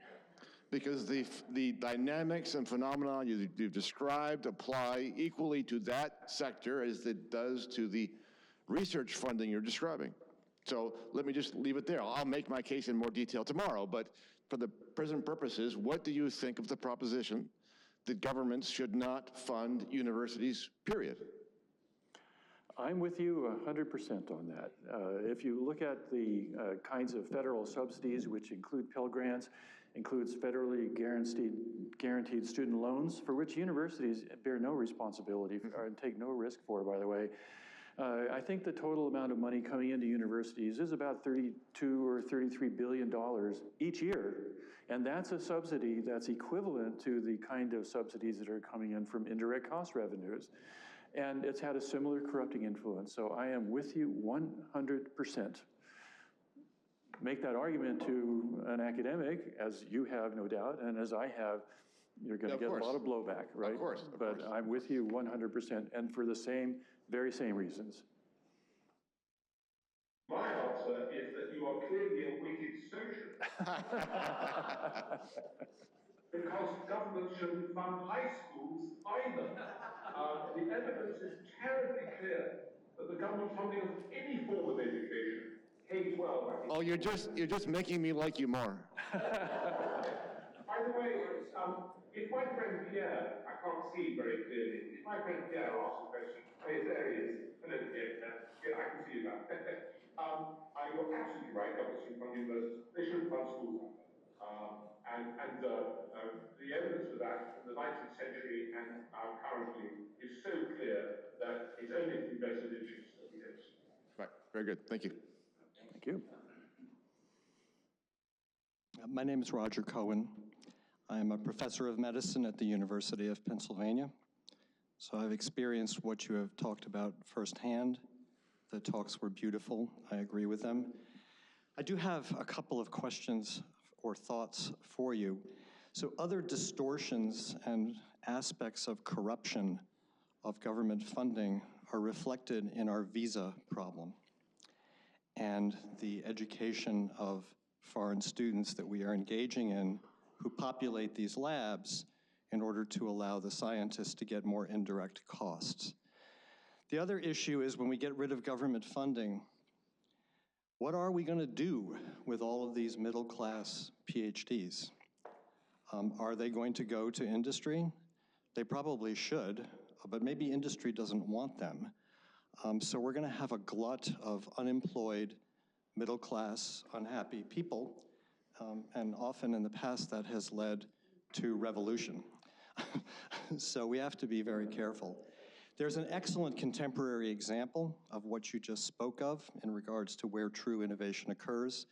because the dynamics and phenomena you've described apply equally to that sector as it does to the research funding you're describing. So let me just leave it there. I'll make my case in more detail tomorrow, but for the present purposes, what do you think of the proposition that governments should not fund universities, period?
I'm with you 100% on that. If you look at the kinds of federal subsidies, which include Pell Grants, includes federally guaranteed student loans, for which universities bear no responsibility and take no risk for, by the way. I think the total amount of money coming into universities is about $32 or $33 billion each year. And that's a subsidy that's equivalent to the kind of subsidies that are coming in from indirect cost revenues. And it's had a similar corrupting influence. So I am with you 100%. Make that argument to an academic, as you have, no doubt, and as I have, you're going to get a lot of blowback, right?
Of course.
But I'm with you 100%, and for the very same reasons.
My answer is that you are clearly a wicked socialist. Because government shouldn't fund high schools either. The evidence is terribly clear that the government funding of any form of education, K-12, I think.
Oh, you're just making me like you more.
By the way, if my friend Pierre, I can't see very clearly, if my friend Pierre asks a question, there he is. Hello, Pierre. Yeah, I can see you now. You're absolutely right, governments should fund universities. They shouldn't fund schools. The evidence for that from the 19th century and currently is so clear that it's only through vested interests that we don't see.
Right, very good, thank you.
Thank you.
My name is Roger Cohen. I'm a professor of medicine at the University of Pennsylvania. So I've experienced what you have talked about firsthand. The talks were beautiful. I agree with them. I do have a couple of questions or thoughts for you. So other distortions and aspects of corruption of government funding are reflected in our visa problem and the education of foreign students that we are engaging in who populate these labs in order to allow the scientists to get more indirect costs. The other issue is when we get rid of government funding, what are we going to do with all of these middle-class PhDs? Are they going to go to industry? They probably should, but maybe industry doesn't want them. So we're going to have a glut of unemployed, middle-class, unhappy people, and often in the past that has led to revolution. So we have to be very careful. There's an excellent contemporary example of what you just spoke of in regards to where true innovation occurs,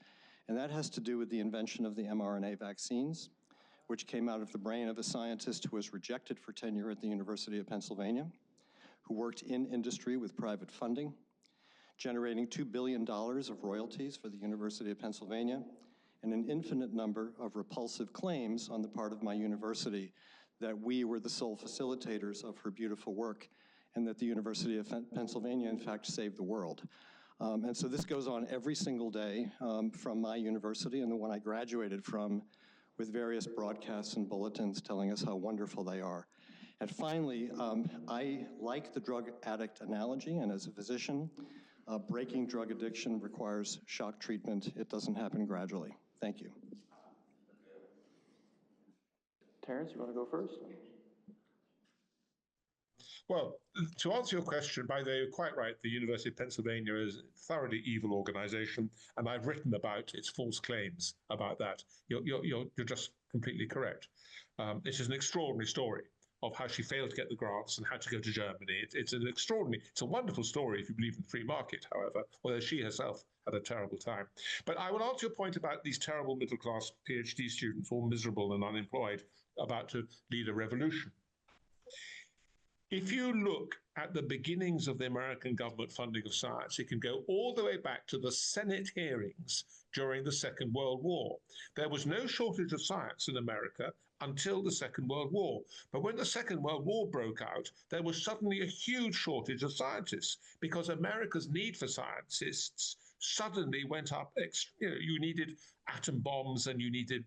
and that has to do with the invention of the mRNA vaccines, which came out of the brain of a scientist who was rejected for tenure at the University of Pennsylvania, who worked in industry with private funding, generating $2 billion of royalties for the University of Pennsylvania, and an infinite number of repulsive claims on the part of my university that we were the sole facilitators of her beautiful work, and that the University of Pennsylvania, in fact, saved the world. And so this goes on every single day from my university and the one I graduated from, with various broadcasts and bulletins telling us how wonderful they are. And finally, I like the drug addict analogy, and as a physician, breaking drug addiction requires shock treatment. It doesn't happen gradually. Thank you.
Terence, you want to go first?
Well, to answer your question, by the way, you're quite right. The University of Pennsylvania is a thoroughly evil organization, and I've written about its false claims about that. You're just completely correct. This is an extraordinary story of how she failed to get the grants and had to go to Germany. It's an extraordinary, it's a wonderful story if you believe in the free market, however, although she herself had a terrible time. But I will answer your point about these terrible middle-class PhD students, all miserable and unemployed, about to lead a revolution. If you look at the beginnings of the American government funding of science, you can go all the way back to the Senate hearings during the Second World War. There was no shortage of science in America until the Second World War. But when the Second World War broke out, there was suddenly a huge shortage of scientists because America's need for scientists suddenly went up. You needed atom bombs and you needed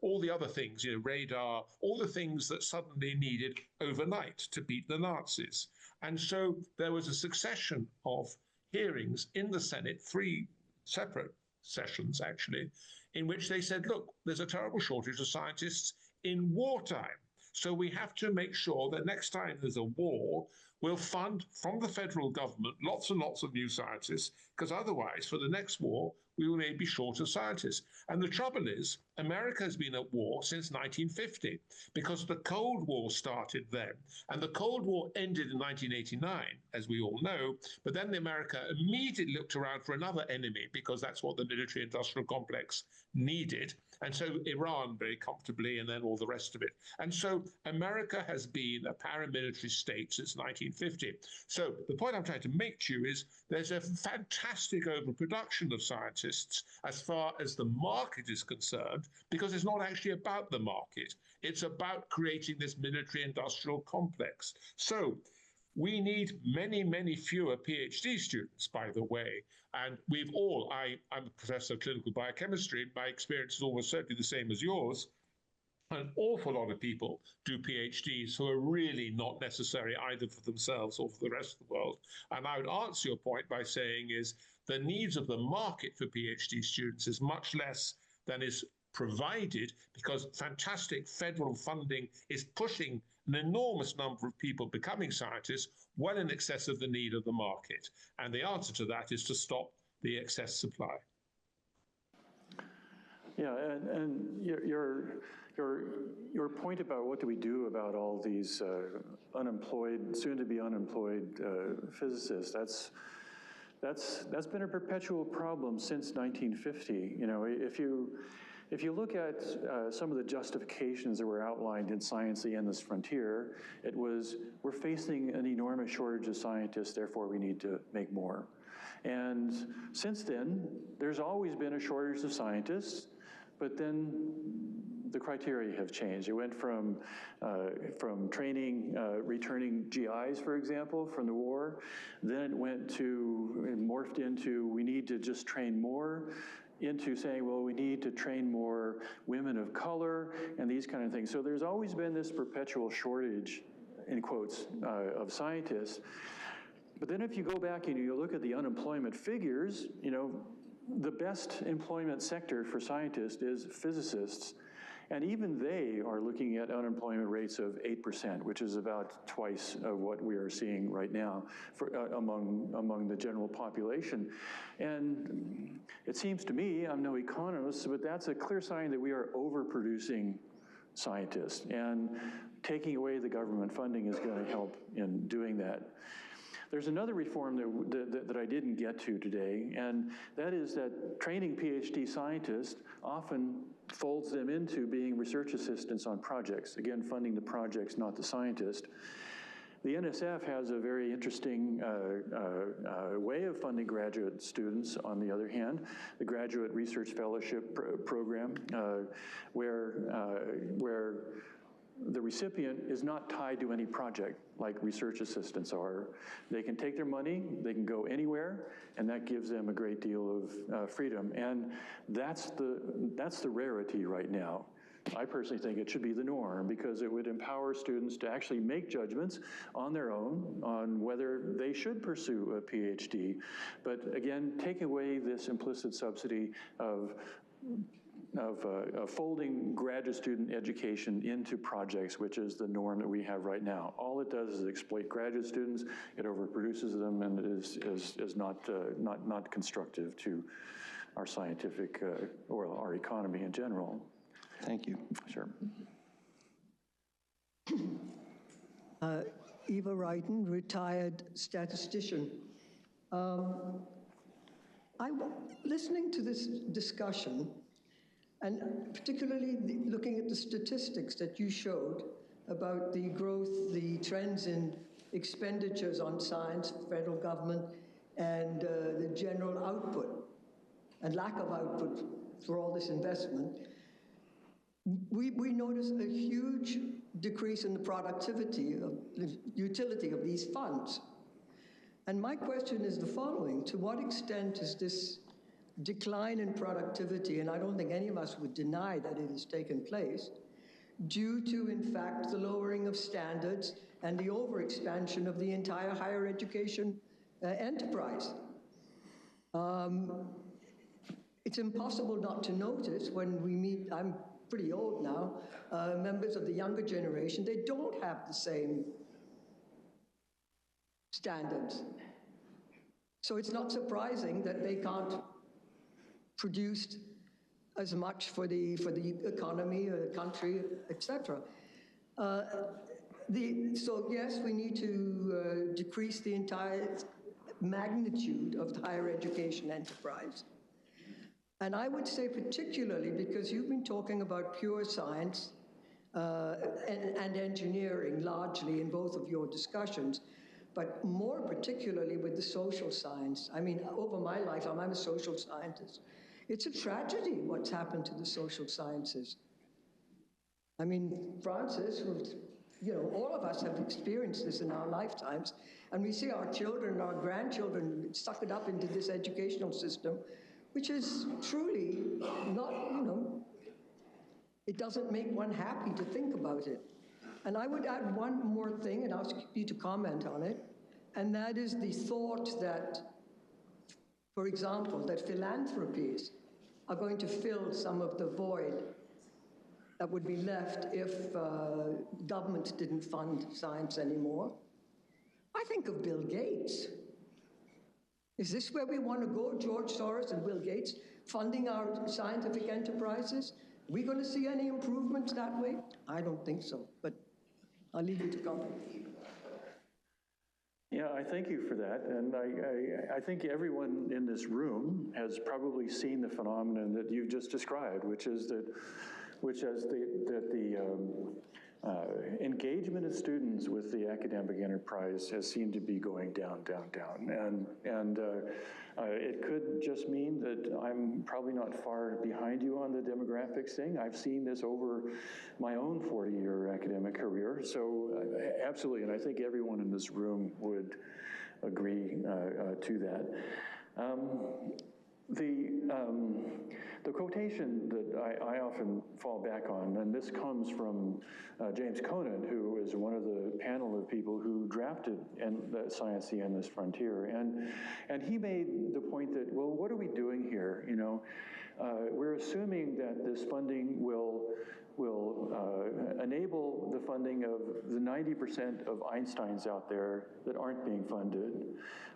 all the other things, radar, all the things that suddenly needed overnight to beat the Nazis. And so there was a succession of hearings in the Senate, 3 separate sessions actually, in which they said, look, there's a terrible shortage of scientists in wartime. So we have to make sure that next time there's a war, we'll fund from the federal government lots and lots of new scientists, because otherwise, for the next war, we may be short of scientists. And the trouble is, America has been at war since 1950, because the Cold War started then. And the Cold War ended in 1989, as we all know, but then America immediately looked around for another enemy, because that's what the military-industrial complex needed. And so Iran very comfortably, and then all the rest of it. And so America has been a paramilitary state since 1950. So the point I'm trying to make to you is there's a fantastic overproduction of scientists as far as the market is concerned, because it's not actually about the market. It's about creating this military-industrial complex. So we need many, many fewer PhD students, by the way. And I'm a professor of clinical biochemistry. My experience is almost certainly the same as yours. An awful lot of people do PhDs who are really not necessary either for themselves or for the rest of the world. And I would answer your point by saying is the needs of the market for PhD students is much less than is provided, because fantastic federal funding is pushing an enormous number of people becoming scientists well in excess of the need of the market. And the answer to that is to stop the excess supply.
Yeah, and your point about what do we do about all these unemployed, soon-to-be unemployed physicists, that's been a perpetual problem since 1950. If you look at some of the justifications that were outlined in Science: The Endless Frontier, it was, we're facing an enormous shortage of scientists, therefore we need to make more. And since then, there's always been a shortage of scientists, but then the criteria have changed. It went from training, returning GIs, for example, from the war. Then it morphed into, we need to just train more, into saying, well, we need to train more women of color and these kind of things. So there's always been this perpetual shortage, in quotes, of scientists. But then if you go back and you look at the unemployment figures, the best employment sector for scientists is physicists. And even they are looking at unemployment rates of 8%, which is about twice of what we are seeing right now among the general population. And it seems to me, I'm no economist, but that's a clear sign that we are overproducing scientists. And taking away the government funding is going to help in doing that. There's another reform that I didn't get to today, and that is that training PhD scientists often folds them into being research assistants on projects. Again, funding the projects, not the scientist. The NSF has a very interesting way of funding graduate students, on the other hand, the Graduate Research Fellowship Program, where the recipient is not tied to any project like research assistants are. They can take their money, they can go anywhere, and that gives them a great deal of freedom. And that's the rarity right now. I personally think it should be the norm, because it would empower students to actually make judgments on their own on whether they should pursue a PhD. But again, take away this implicit subsidy of folding graduate student education into projects, which is the norm that we have right now. All it does is exploit graduate students, it overproduces them, and it is not constructive to our scientific, or our economy in general.
Thank you.
Sure.
Eva Wrighton, retired statistician. Listening to this discussion, and particularly looking at the statistics that you showed about the growth, the trends in expenditures on science, federal government, and the general output and lack of output for all this investment, we notice a huge decrease in the productivity of the utility of these funds. And my question is the following: to what extent is this decline in productivity, and I don't think any of us would deny that it has taken place, due to, in fact, the lowering of standards and the overexpansion of the entire higher education enterprise? It's impossible not to notice when we meet, I'm pretty old now, members of the younger generation, they don't have the same standards. So it's not surprising that they can't produce as much for the economy or the country, etc. So yes, we need to decrease the entire magnitude of the higher education enterprise. And I would say particularly, because you've been talking about pure science and engineering largely in both of your discussions, but more particularly with the social science. I mean, over my lifetime, I'm a social scientist. It's a tragedy what's happened to the social sciences. I mean, Francis, you know, all of us have experienced this in our lifetimes, and we see our children and our grandchildren suck it up into this educational system, which is truly not, you know, it doesn't make one happy to think about it. And I would add one more thing, and I'll ask you to comment on it, and that is the thought that, for example, that philanthropies are going to fill some of the void that would be left if government didn't fund science anymore. I think of Bill Gates. Is this where we want to go, George Soros and Bill Gates, funding our scientific enterprises? Are we going to see any improvements that way? I don't think so, but I'll leave you to comment.
Yeah, I thank you for that. And I think everyone in this room has probably seen the phenomenon that you've just described, which is that engagement of students with the academic enterprise has seemed to be going down. And it could just mean that I'm probably not far behind you on the demographics thing. I've seen this over my own 40-year academic career. So absolutely, and I think everyone in this room would agree to that. The quotation that I often fall back on, and this comes from James Conant, who is one of the panel of people who drafted Science: The Endless Frontier, and he made the point that, well, what are we doing here? You know, we're assuming that this funding will enable the funding of the 90% of Einsteins out there that aren't being funded.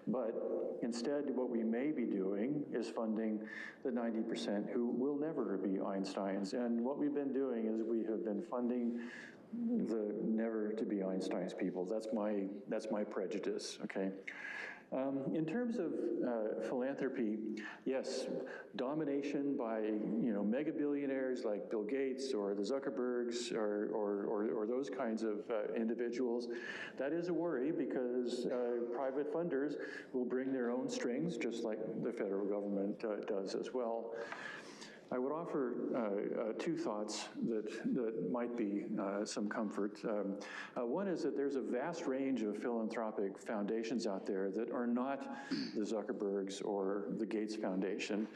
But instead, what we may be doing is funding the 90% who will never be Einsteins. And what we've been doing is we have been funding the never to be Einsteins people. That's my prejudice, okay? In terms of philanthropy, yes, domination by, you know, mega billionaires like Bill Gates or the Zuckerbergs or those kinds of individuals, that is a worry because private funders will bring their own strings, just like the federal government does as well. I would offer two thoughts that might be some comfort. One is that there's a vast range of philanthropic foundations out there that are not the Zuckerbergs or the Gates Foundation.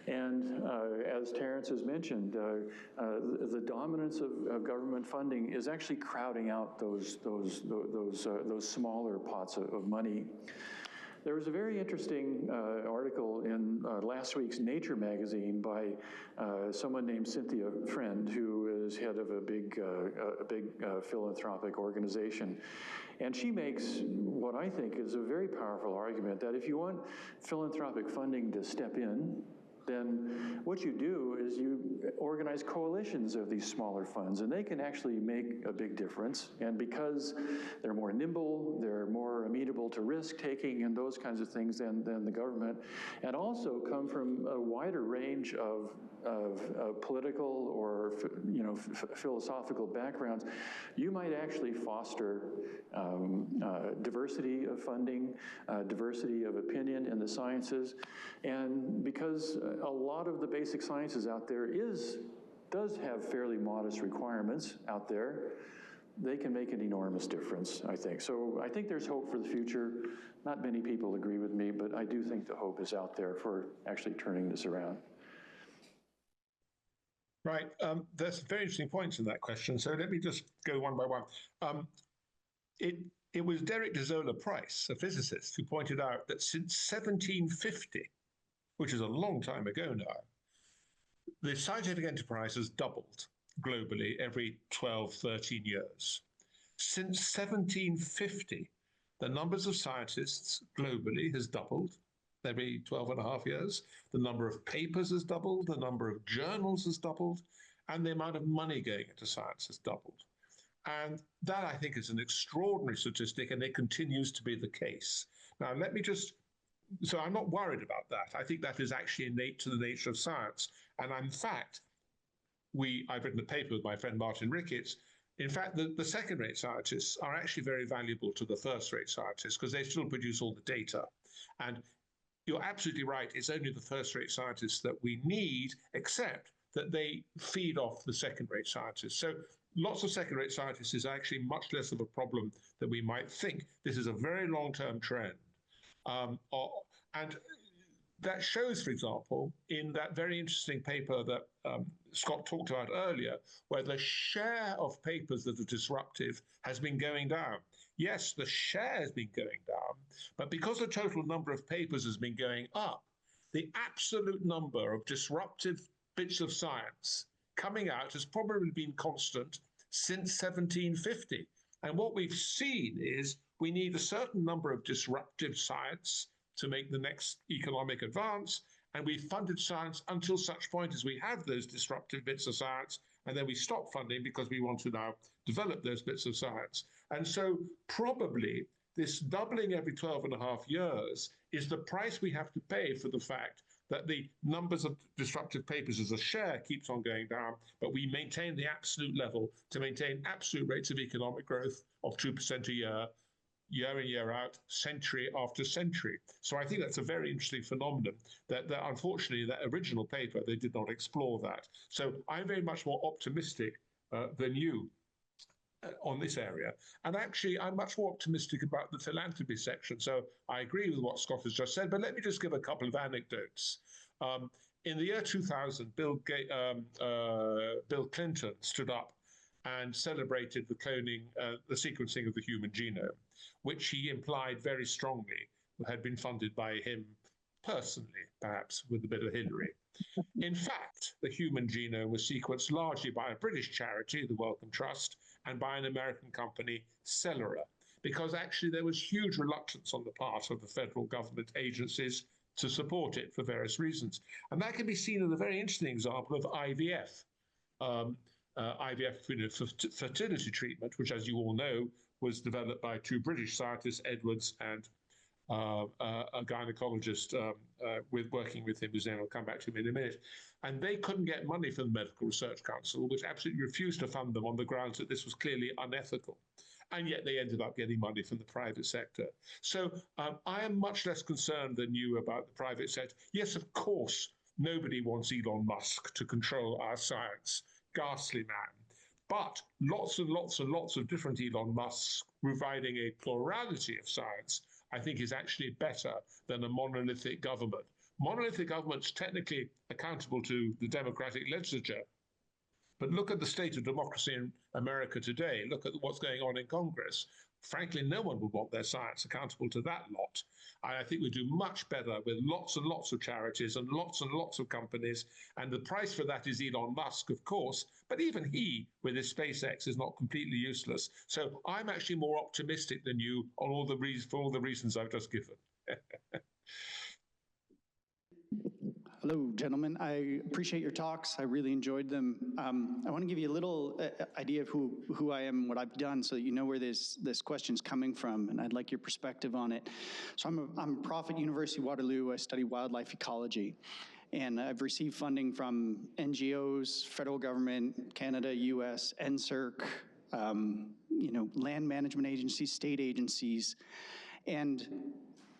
And as Terence has mentioned, the dominance of government funding is actually crowding out those smaller pots of money. There was a very interesting article in last week's Nature magazine by someone named Cynthia Friend, who is head of a big philanthropic organization. And she makes what I think is a very powerful argument that if you want philanthropic funding to step in, then what you do is you organize coalitions of these smaller funds, and they can actually make a big difference. And because they're more nimble, they're more amenable to risk-taking and those kinds of things than the government, and also come from a wider range of political or philosophical backgrounds, you might actually foster diversity of funding, diversity of opinion in the sciences, and because a lot of the basic sciences out there does have fairly modest requirements out there, they can make an enormous difference, I think. So I think there's hope for the future. Not many people agree with me, but I do think the hope is out there for actually turning this around.
Right. There's some very interesting points in that question. So let me just go one by one. It was Derek de Price, a physicist, who pointed out that since 1750, which is a long time ago now, the scientific enterprise has doubled globally every 12, 13 years. Since 1750, the numbers of scientists globally has doubled every 12 and a half years. The number of papers has doubled, the number of journals has doubled, and the amount of money going into science has doubled. And that, I think, is an extraordinary statistic, and it continues to be the case. Now, let me just, so I'm not worried about that. I think that is actually innate to the nature of science. And in fact, I've written a paper with my friend Martin Ricketts. In fact, the second-rate scientists are actually very valuable to the first-rate scientists because they still produce all the data. And you're absolutely right, it's only the first-rate scientists that we need, except that they feed off the second-rate scientists. So lots of second-rate scientists is actually much less of a problem than we might think. This is a very long-term trend. And that shows, for example, in that very interesting paper that Scott talked about earlier, where the share of papers that are disruptive has been going down. Yes, the share has been going down, but because the total number of papers has been going up, the absolute number of disruptive bits of science coming out has probably been constant since 1750. And what we've seen is we need a certain number of disruptive science to make the next economic advance, and we funded science until such point as we have those disruptive bits of science, and then we stop funding because we want to now develop those bits of science. And so probably this doubling every 12 and a half years is the price we have to pay for the fact that the numbers of disruptive papers as a share keeps on going down, but we maintain the absolute level to maintain absolute rates of economic growth of 2% a year, year in, year out, century after century. So I think that's a very interesting phenomenon that unfortunately, that original paper, they did not explore that. So I'm very much more optimistic than you on this area. And actually, I'm much more optimistic about the philanthropy section. So I agree with what Scott has just said, but let me just give a couple of anecdotes. In the year 2000, Bill Clinton stood up and celebrated the cloning, the sequencing of the human genome, which he implied very strongly had been funded by him personally, perhaps with a bit of Hillary. In fact, the human genome was sequenced largely by a British charity, the Wellcome Trust, and by an American company, Celera, because actually there was huge reluctance on the part of the federal government agencies to support it for various reasons. And that can be seen in a very interesting example of IVF. IVF for fertility treatment, which, as you all know, was developed by two British scientists, Edwards and a gynecologist working with him, whose name I'll come back to in a minute. And they couldn't get money from the Medical Research Council, which absolutely refused to fund them on the grounds that this was clearly unethical. And yet they ended up getting money from the private sector. So I am much less concerned than you about the private sector. Yes, of course, nobody wants Elon Musk to control our science. Ghastly man. But lots and lots and lots of different Elon Musks providing a plurality of science, I think, is actually better than a monolithic government. Monolithic government's technically accountable to the democratic legislature. But look at the state of democracy in America today. Look at what's going on in Congress. Frankly, no one would want their science accountable to that lot. I think we do much better with lots and lots of charities and lots of companies. And the price for that is Elon Musk, of course. But even he, with his SpaceX, is not completely useless. So I'm actually more optimistic than you on all the for all the reasons I've just given.
Hello, gentlemen. I appreciate your talks. I really enjoyed them. I want to give you a little idea of who I am and what I've done so that you know where this question's coming from, and I'd like your perspective on it. So I'm a prof at University of Waterloo. I study wildlife ecology, and I've received funding from NGOs, federal government, Canada, US, NSERC, land management agencies, state agencies, and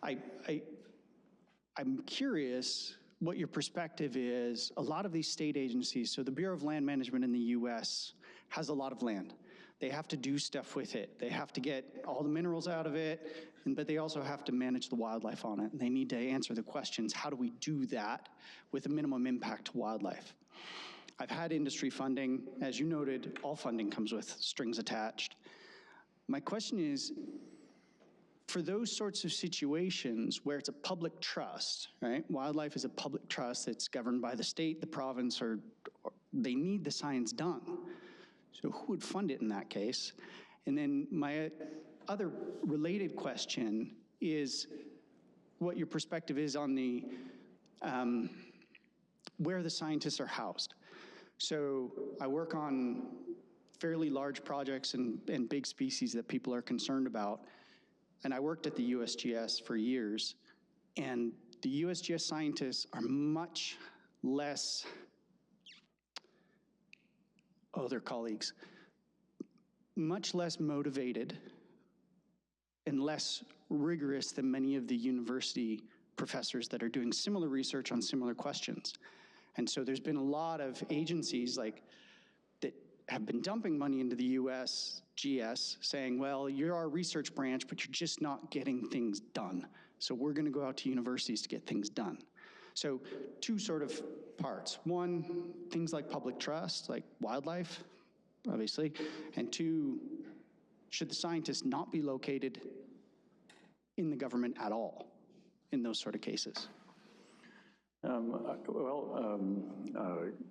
I'm curious what your perspective is. A lot of these state agencies, so the Bureau of Land Management in the US has a lot of land. They have to do stuff with it. They have to get all the minerals out of it, but they also have to manage the wildlife on it. And they need to answer the questions, how do we do that with a minimum impact to wildlife? I've had industry funding. As you noted, all funding comes with strings attached. My question is, for those sorts of situations where it's a public trust, right? Wildlife is a public trust that's governed by the state, the province, or they need the science done. So who would fund it in that case? And then my other related question is what your perspective is on the where the scientists are housed. So I work on fairly large projects and big species that people are concerned about. And I worked at the USGS for years, and the USGS scientists are much less, their colleagues, much less motivated and less rigorous than many of the university professors that are doing similar research on similar questions. And so there's been a lot of agencies that have been dumping money into the USGS saying, well, you're our research branch, but you're just not getting things done. So we're going to go out to universities to get things done. So two sort of parts. One, things like public trust, like wildlife, obviously. And two, should the scientists not be located in the government at all in those sort of cases?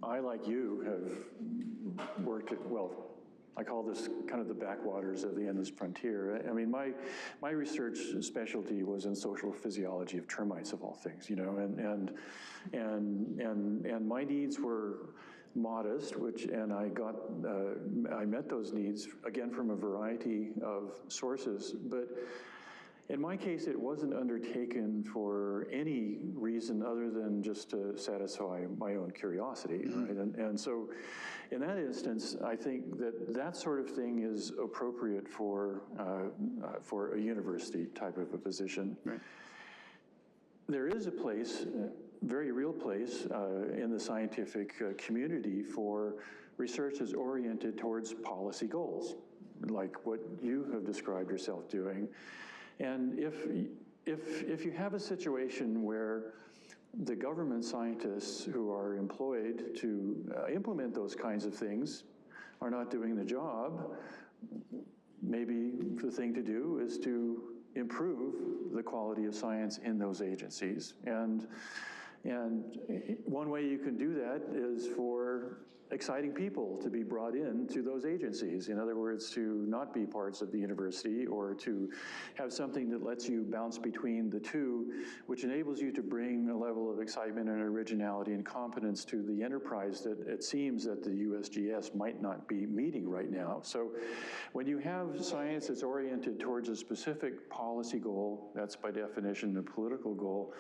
I, like you, have worked at, I call this kind of the backwaters of the endless frontier. I mean, my research specialty was in social physiology of termites, of all things, and my needs were modest, and I met those needs, again, from a variety of sources, but in my case, it wasn't undertaken for any reason other than just to satisfy my own curiosity, right? And so in that instance, I think that sort of thing is appropriate for a university type of a position. Right. There is a place, very real place in the scientific community for research that's oriented towards policy goals, like what you have described yourself doing. And if you have a situation where the government scientists who are employed to implement those kinds of things are not doing the job, maybe the thing to do is to improve the quality of science in those agencies. And one way you can do that is for exciting people to be brought in to those agencies. In other words, to not be parts of the university, or to have something that lets you bounce between the two, which enables you to bring a level of excitement and originality and competence to the enterprise that it seems that the USGS might not be meeting right now. So when you have science that's oriented towards a specific policy goal, that's by definition a political goal,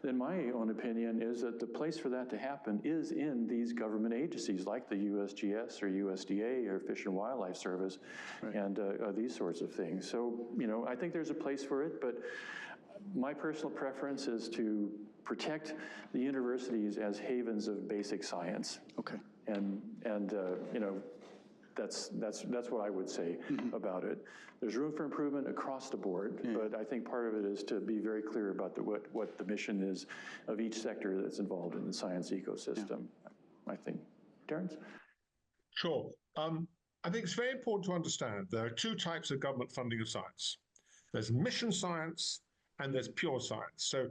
then my own opinion is that the place for that to happen is in these government agencies like the USGS or USDA or Fish and Wildlife Service, right, and these sorts of things. So, I think there's a place for it, but my personal preference is to protect the universities as havens of basic science.
Okay.
And that's what I would say about it. There's room for improvement across the board, but I think part of it is to be very clear about what the mission is of each sector that's involved in the science ecosystem, I think. Terence?
Sure. I think it's very important to understand there are two types of government funding of science. There's mission science and there's pure science. So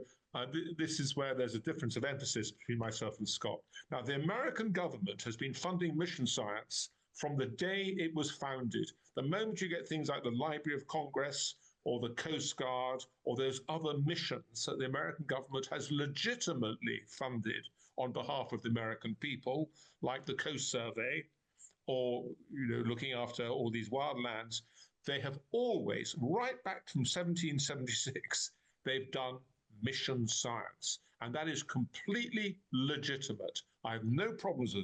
this is where there's a difference of emphasis between myself and Scott. Now, the American government has been funding mission science from the day it was founded. The moment you get things like the Library of Congress or the Coast Guard or those other missions that the American government has legitimately funded on behalf of the American people, like the Coast Survey, or looking after all these wildlands, they have always, right back from 1776, they've done mission science. And that is completely legitimate. I have no problems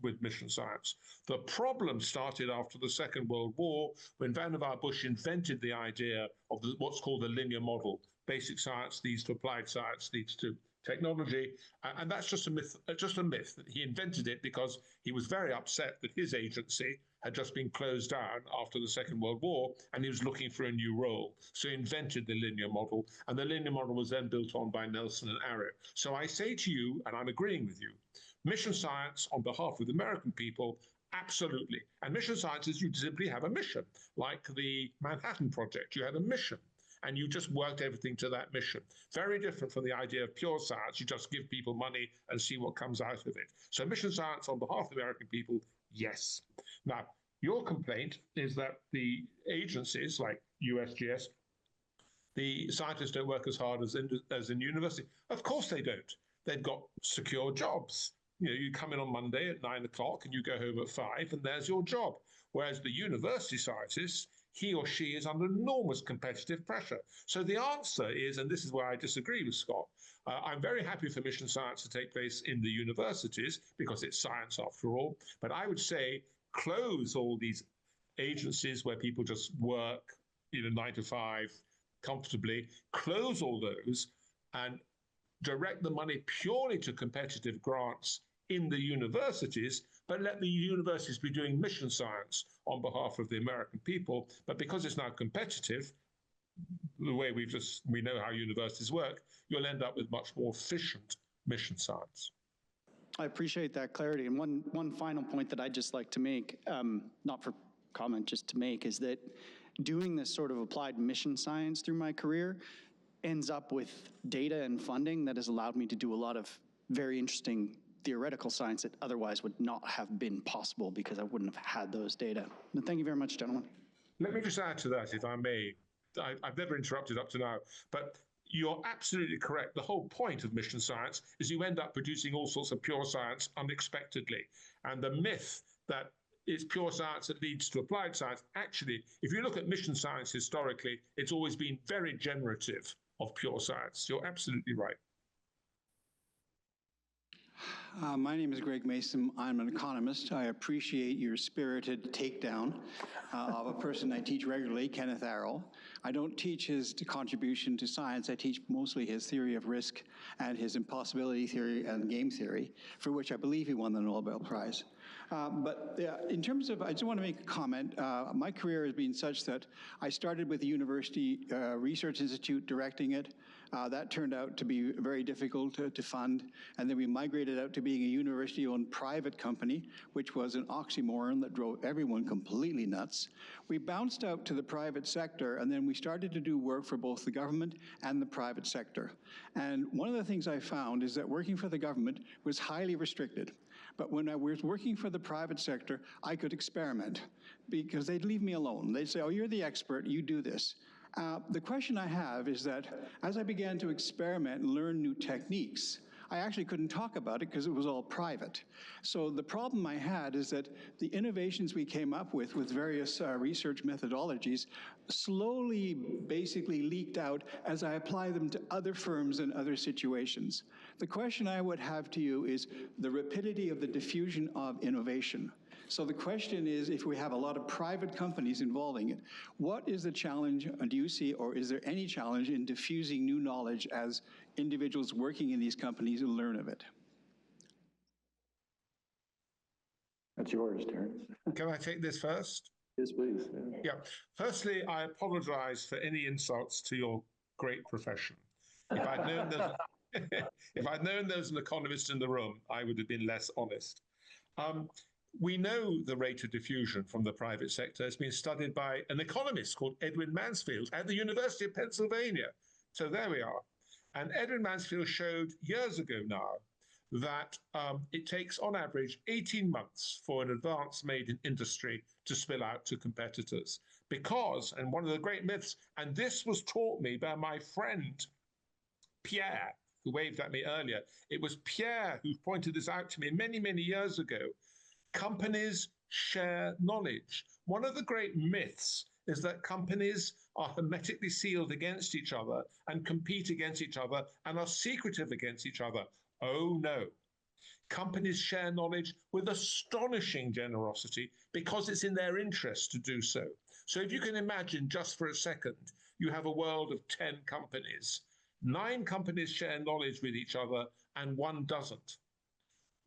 with mission science. The problem started after the Second World War when Vannevar Bush invented the idea of what's called the linear model. Basic science leads to applied science, leads to technology. And that's just a myth. He invented it because he was very upset that his agency had just been closed down after the Second World War, and he was looking for a new role. So he invented the linear model, and the linear model was then built on by Nelson and Arrow. So I say to you, and I'm agreeing with you, mission science on behalf of the American people, absolutely. And mission science is you simply have a mission, like the Manhattan Project. You had a mission, and you just worked everything to that mission. Very different from the idea of pure science. You just give people money and see what comes out of it. So mission science on behalf of the American people, yes. Now, your complaint is that the agencies like USGS, the scientists don't work as hard as in university. Of course they don't. They've got secure jobs. You come in on Monday at 9 o'clock and you go home at 5, and there's your job. Whereas the university scientist, he or she is under enormous competitive pressure. So the answer is, and this is where I disagree with Scott, I'm very happy for mission science to take place in the universities because it's science after all. But I would say close all these agencies where people just work, 9 to 5 comfortably, close all those and direct the money purely to competitive grants in the universities, but let the universities be doing mission science on behalf of the American people. But because it's now competitive, the way we know how universities work, you'll end up with much more efficient mission science.
I appreciate that clarity. And one final point that I'd just like to make, not for comment, just to make, is that doing this sort of applied mission science through my career ends up with data and funding that has allowed me to do a lot of very interesting theoretical science that otherwise would not have been possible because I wouldn't have had those data. But thank you very much, gentlemen.
Let me just add to that, if I may. I've never interrupted up to now, but you're absolutely correct. The whole point of mission science is you end up producing all sorts of pure science unexpectedly. And the myth that it's pure science that leads to applied science, actually, if you look at mission science historically, it's always been very generative of pure science. You're absolutely right.
My name is Greg Mason. I'm an economist. I appreciate your spirited takedown of a person I teach regularly, Kenneth Arrow. I don't teach his contribution to science. I teach mostly his theory of risk and his impossibility theory and game theory, for which I believe he won the Nobel Prize. But in terms of, I just want to make a comment. My career has been such that I started with the University Research Institute directing it. That turned out to be very difficult to fund. And then we migrated out to being a university-owned private company, which was an oxymoron that drove everyone completely nuts. We bounced out to the private sector, and then we started to do work for both the government and the private sector. And one of the things I found is that working for the government was highly restricted. But when I was working for the private sector, I could experiment because they'd leave me alone. They'd say, oh, you're the expert, you do this. The question I have is that as I began to experiment and learn new techniques, I actually couldn't talk about it because it was all private. So the problem I had is that the innovations we came up with various research methodologies slowly basically leaked out as I apply them to other firms and other situations. The question I would have to you is the rapidity of the diffusion of innovation. So the question is, if we have a lot of private companies involving it, what is the challenge, do you see, or is there any challenge in diffusing new knowledge as individuals working in these companies learn of it?
That's yours, Terence.
Can I take this first?
Yes, please.
Yeah. Firstly, I apologize for any insults to your great profession. If I'd known there was an economist in the room, I would have been less honest. We know the rate of diffusion from the private sector has been studied by an economist called Edwin Mansfield at the University of Pennsylvania. So there we are. And Edwin Mansfield showed years ago now that it takes on average 18 months for an advance made in industry to spill out to competitors. Because, and one of the great myths, and this was taught me by my friend Pierre, who waved at me earlier. It was Pierre who pointed this out to me many, many years ago. Companies share knowledge. One of the great myths is that companies are hermetically sealed against each other and compete against each other and are secretive against each other. Oh no. Companies share knowledge with astonishing generosity because it's in their interest to do so. So if you can imagine just for a second, you have a world of 10 companies. 9 companies share knowledge with each other and 1 doesn't.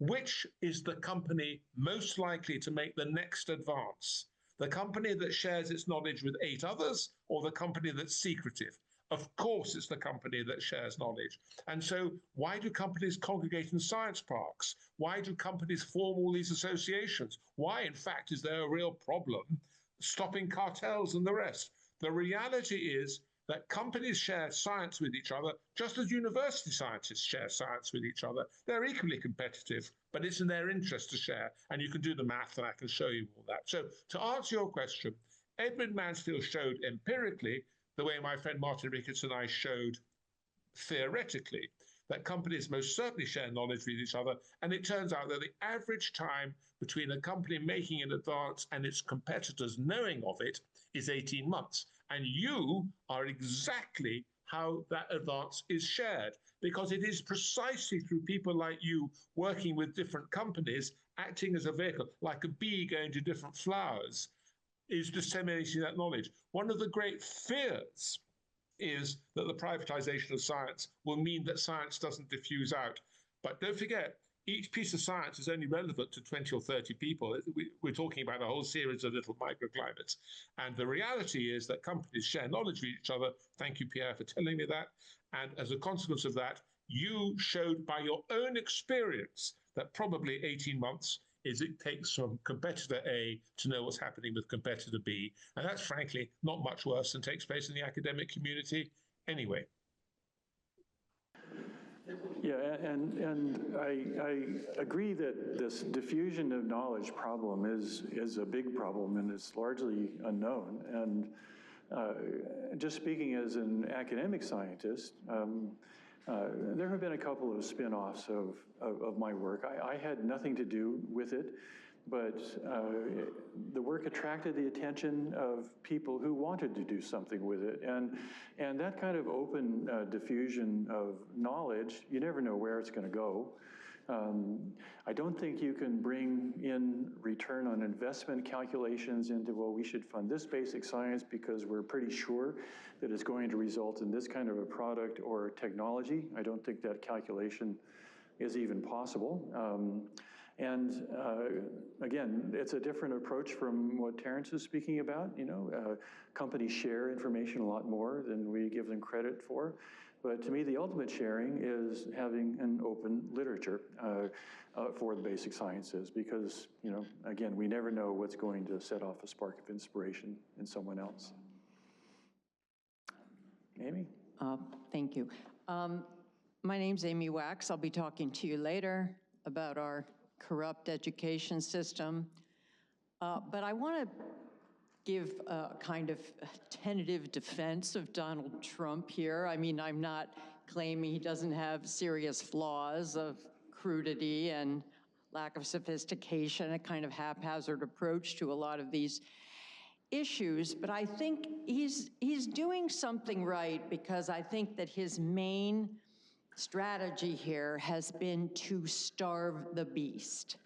Which is the company most likely to make the next advance? The company that shares its knowledge with 8 others, or the company that's secretive? Of course, it's the company that shares knowledge. And so why do companies congregate in science parks? Why do companies form all these associations? Why, in fact, is there a real problem stopping cartels and the rest? The reality is that companies share science with each other, just as university scientists share science with each other. They're equally competitive, but it's in their interest to share. And you can do the math, and I can show you all that. So to answer your question, Edmund Mansfield showed empirically, the way my friend Martin Ricketts and I showed theoretically, that companies most certainly share knowledge with each other. And it turns out that the average time between a company making an advance and its competitors knowing of it is 18 months. And you are exactly how that advance is shared, because it is precisely through people like you working with different companies, acting as a vehicle, like a bee going to different flowers, is disseminating that knowledge. One of the great fears is that the privatization of science will mean that science doesn't diffuse out. But don't forget, each piece of science is only relevant to 20 or 30 people. We're talking about a whole series of little microclimates. And the reality is that companies share knowledge with each other. Thank you, Pierre, for telling me that. And as a consequence of that, you showed by your own experience that probably 18 months is it takes from competitor A to know what's happening with competitor B. And that's frankly not much worse than takes place in the academic community anyway.
Yeah, and I agree that this diffusion of knowledge problem is a big problem and it's largely unknown. And just speaking as an academic scientist, there have been a couple of spin-offs of my work. I had nothing to do with it, but the work attracted the attention of people who wanted to do something with it. And that kind of open diffusion of knowledge, you never know where it's going to go. I don't think you can bring in return on investment calculations into, well, we should fund this basic science because we're pretty sure that it's going to result in this kind of a product or technology. I don't think that calculation is even possible. Again, it's a different approach from what Terence is speaking about. You know, companies share information a lot more than we give them credit for. But to me, the ultimate sharing is having an open literature for the basic sciences, because, you know, again, we never know what's going to set off a spark of inspiration in someone else. Amy?
Thank you. My name's Amy Wax. I'll be talking to you later about our corrupt education system. But I want to give a kind of tentative defense of Donald Trump here. I mean, I'm not claiming he doesn't have serious flaws of crudity and lack of sophistication, a kind of haphazard approach to a lot of these issues, but I think he's doing something right, because I think that his main strategy here has been to starve the beast.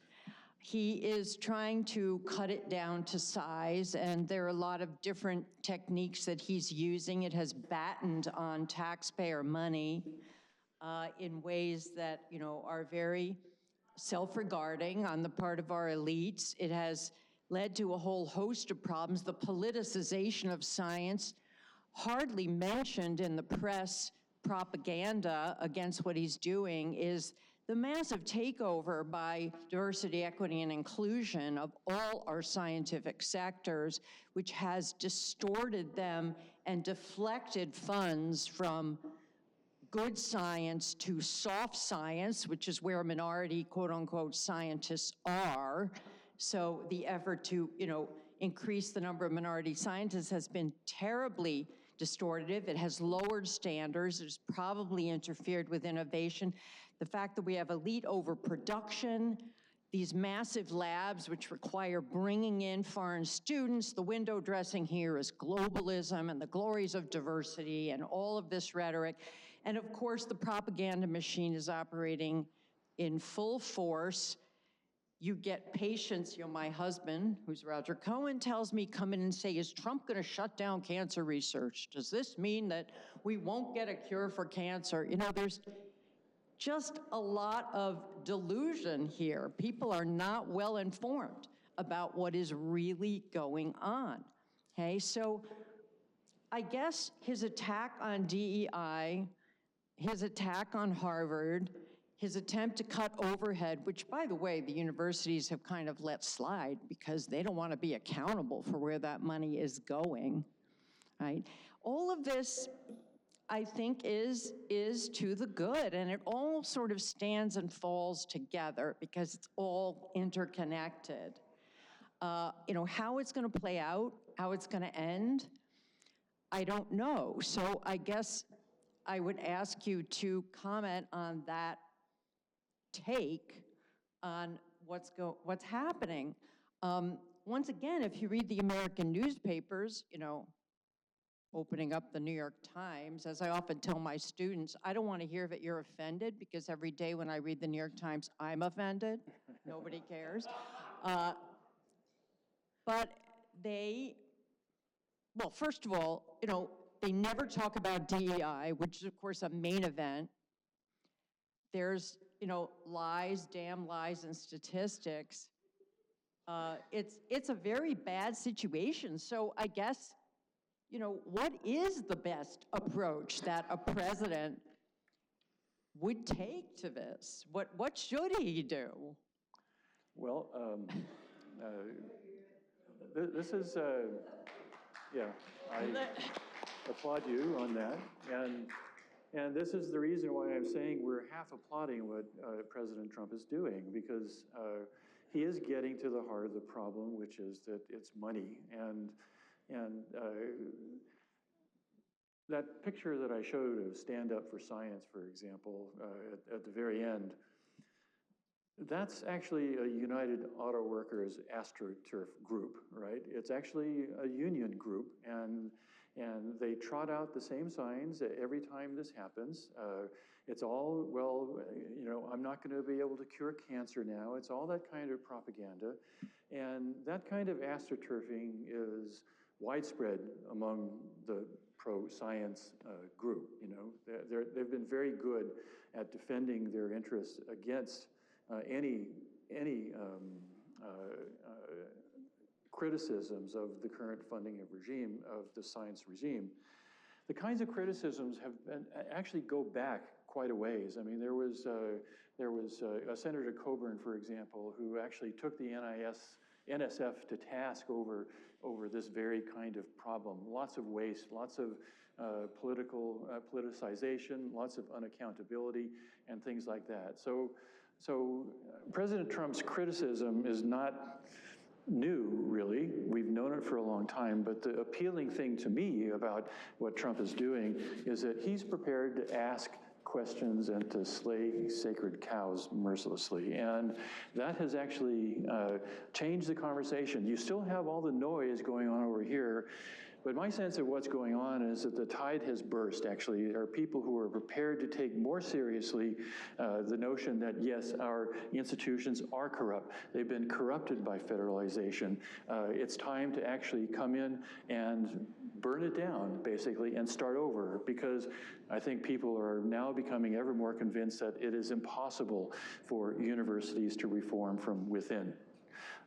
He is trying to cut it down to size, and there are a lot of different techniques that he's using. It has battened on taxpayer money in ways that, you know, are very self-regarding on the part of our elites. It has led to a whole host of problems. The politicization of science, hardly mentioned in the press propaganda against what he's doing, is the massive takeover by diversity, equity, and inclusion of all our scientific sectors, which has distorted them and deflected funds from good science to soft science, which is where minority, quote unquote, scientists are. So the effort to, you know, increase the number of minority scientists has been terribly distortive. It has lowered standards. It's probably interfered with innovation. The fact that we have elite overproduction, these massive labs which require bringing in foreign students, the window dressing here is globalism and the glories of diversity and all of this rhetoric. And of course, the propaganda machine is operating in full force. You get patients, my husband, who's Roger Cohen, tells me, come in and say, is Trump gonna shut down cancer research? Does this mean that we won't get a cure for cancer? There's just a lot of delusion here. People are not well informed about what is really going on, okay? So I guess his attack on DEI, his attack on Harvard, his attempt to cut overhead, which, by the way, the universities have kind of let slide because they don't want to be accountable for where that money is going, right? All of this, I think, is to the good, and it all sort of stands and falls together because it's all interconnected. How it's going to play out, how it's going to end, I don't know. So I guess I would ask you to comment on that take on what's happening. Once again, if you read the American newspapers, opening up the New York Times, as I often tell my students, I don't want to hear that you're offended because every day when I read the New York Times, I'm offended. Nobody cares. But well, first of all, they never talk about DEI, which is, of course, a main event. There's, lies, damn lies, and statistics. It's a very bad situation. So I guess, what is the best approach that a president would take to this? What should he do?
Well, this is, I applaud you on that. And this is the reason why I'm saying we're half applauding what President Trump is doing, because he is getting to the heart of the problem, which is that it's money. And that picture that I showed of Stand Up for Science, for example, at the very end, that's actually a United Auto Workers AstroTurf group, right? It's actually a union group, and they trot out the same signs every time this happens. It's all, well, I'm not going to be able to cure cancer now. It's all that kind of propaganda. And that kind of astroturfing is widespread among the pro-science group. They've been very good at defending their interests against any criticisms of the current funding regime, of the science regime. The kinds of criticisms have been, actually go back quite a ways. I mean, there was Senator Coburn, for example, who actually took the NSF to task over this very kind of problem. Lots of waste, lots of politicization, lots of unaccountability, and things like that. So President Trump's criticism is not new, really. We've known it for a long time, but the appealing thing to me about what Trump is doing is that he's prepared to ask questions and to slay sacred cows mercilessly. And that has actually changed the conversation. You still have all the noise going on over here, but my sense of what's going on is that the tide has burst, actually. There are people who are prepared to take more seriously the notion that, yes, our institutions are corrupt. They've been corrupted by federalization. It's time to actually come in and burn it down, basically, and start over, because I think people are now becoming ever more convinced that it is impossible for universities to reform from within.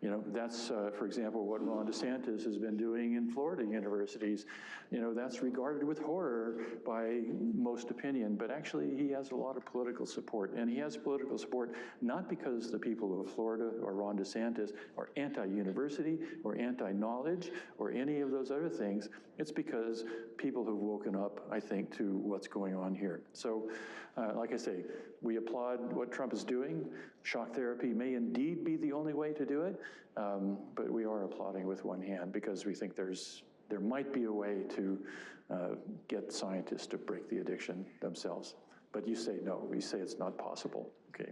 That's, for example, what Ron DeSantis has been doing in Florida universities. That's regarded with horror by most opinion, but actually he has a lot of political support. And he has political support not because the people of Florida or Ron DeSantis are anti-university or anti-knowledge or any of those other things. It's because people have woken up, I think, to what's going on here. So, like I say, we applaud what Trump is doing. Shock therapy may indeed be the only way to do it, but we are applauding with one hand because we think there's there might be a way to get scientists to break the addiction themselves. But you say no, you say it's not possible, okay?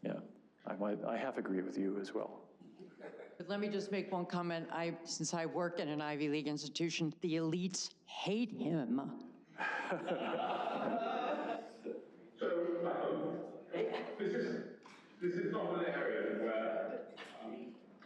Yeah, I half agree with you as well.
But let me just make one comment. Since I work in an Ivy League institution, the elites hate him.
So, this is not an area where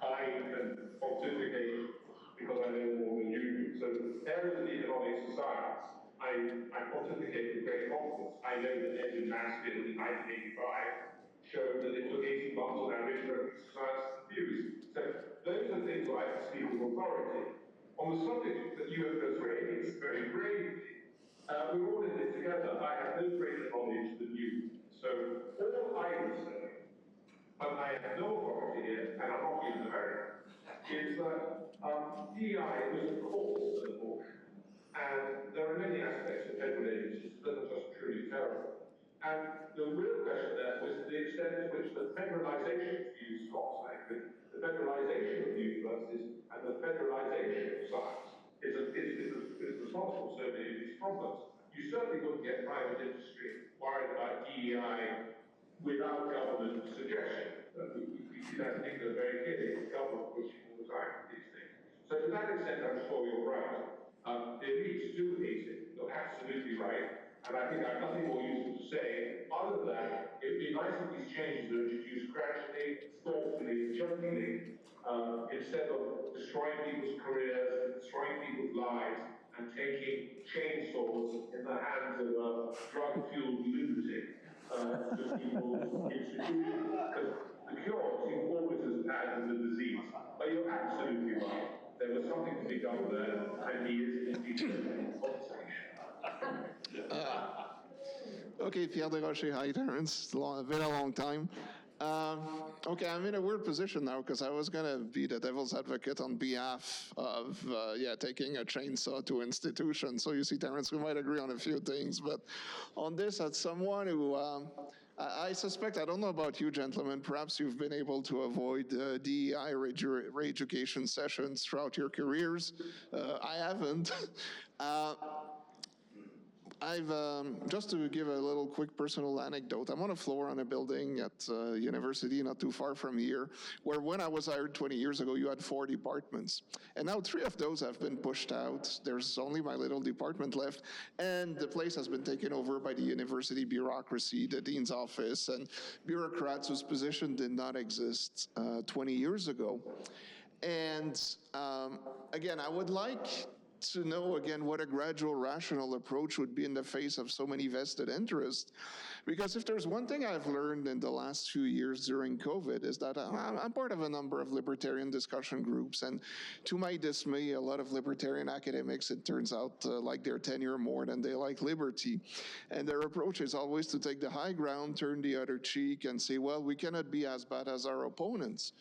I can pontificate because I know more than you do. So, areas of economics and science, I pontificate with great confidence. I know that Edwin Mansfield in 1985 showed that it took 18 months on average for science to fuse. So, those are things where I can speak with authority. On the subject that you have just raised very bravely, we're all in it together. I have no greater knowledge than you. So all I would say, and I have no authority here, and I'm not even American, is that DEI was a cause of the bush. And there are many aspects of federal agencies that are just truly terrible. And the real question there was the extent to which the federalization, to use Scott's language, the federalization of universities and the federalization of science is responsible for so many of these problems. You certainly wouldn't get private industry worried about DEI without government suggestion. We see that in England very clearly, government pushing all the time for these things. So to that extent, I'm sure you're right. The elites do hate it. You're absolutely right. And I think I have nothing more useful to say other than it would be nice if these changes are introduced gradually, thoughtfully, gently, instead of destroying people's careers, destroying people's lives, and taking chainsaws in the hands of a drug-fueled lunatic to people's institutions. Because the cure seems always as bad as the disease. But you're absolutely right. There was something to be done there, and he is indeed in conversation.
Okay, Pierre Desrochers, hi, Terence. It's been a long time. Okay, I'm in a weird position now because I was going to be the devil's advocate on behalf of, taking a chainsaw to institutions. So you see, Terence, we might agree on a few things, but on this, as someone who, I suspect, I don't know about you gentlemen, perhaps you've been able to avoid DEI re-education sessions throughout your careers. I haven't. Just to give a little quick personal anecdote, I'm on a floor on a building at a university not too far from here, where when I was hired 20 years ago, you had 4 departments. And now 3 of those have been pushed out. There's only my little department left, and the place has been taken over by the university bureaucracy, the dean's office, and bureaucrats whose position did not exist 20 years ago. And again, I would like to know again what a gradual, rational approach would be in the face of so many vested interests. Because if there's one thing I've learned in the last few years during COVID is that I'm part of a number of libertarian discussion groups, and to my dismay, a lot of libertarian academics, it turns out, like their tenure more than they like liberty. And their approach is always to take the high ground, turn the other cheek, and say, well, we cannot be as bad as our opponents.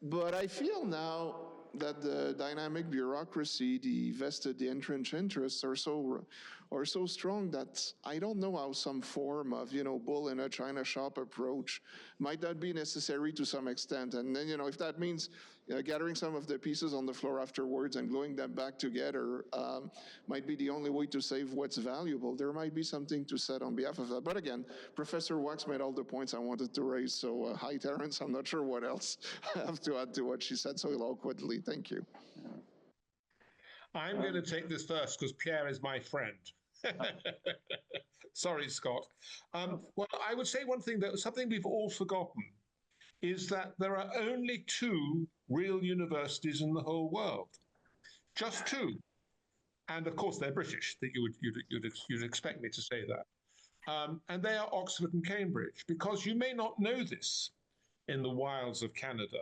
But I feel now that the dynamic bureaucracy, the entrenched interests are so strong that I don't know how some form of, bull in a china shop approach might not be necessary to some extent. And then, if that means gathering some of the pieces on the floor afterwards and gluing them back together might be the only way to save what's valuable, there might be something to said on behalf of that. But again, Professor Wax made all the points I wanted to raise. So hi, Terence. I'm not sure what else I have to add to what she said so eloquently. Thank you.
I'm going to take this first because Pierre is my friend. Sorry, Scott. Well, I would say one thing, that something we've all forgotten is that there are only 2 real universities in the whole world. Just 2. And of course, they're British. That you'd expect me to say that. And they are Oxford and Cambridge, because you may not know this in the wilds of Canada,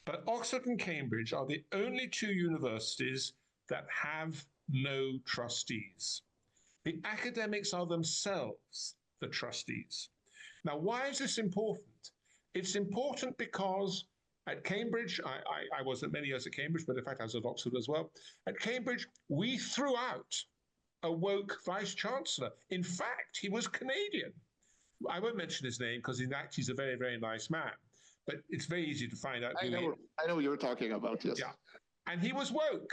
but Oxford and Cambridge are the only 2 universities that have no trustees. The academics are themselves the trustees. Now, why is this important? It's important because at Cambridge, I wasn't many years at Cambridge, but in fact I was at Oxford as well. At Cambridge, we threw out a woke vice chancellor. In fact, he was Canadian. I won't mention his name because in fact he's a very, very nice man. But it's very easy to find out.
I know who you're talking about, yes.
Yeah. And he was woke.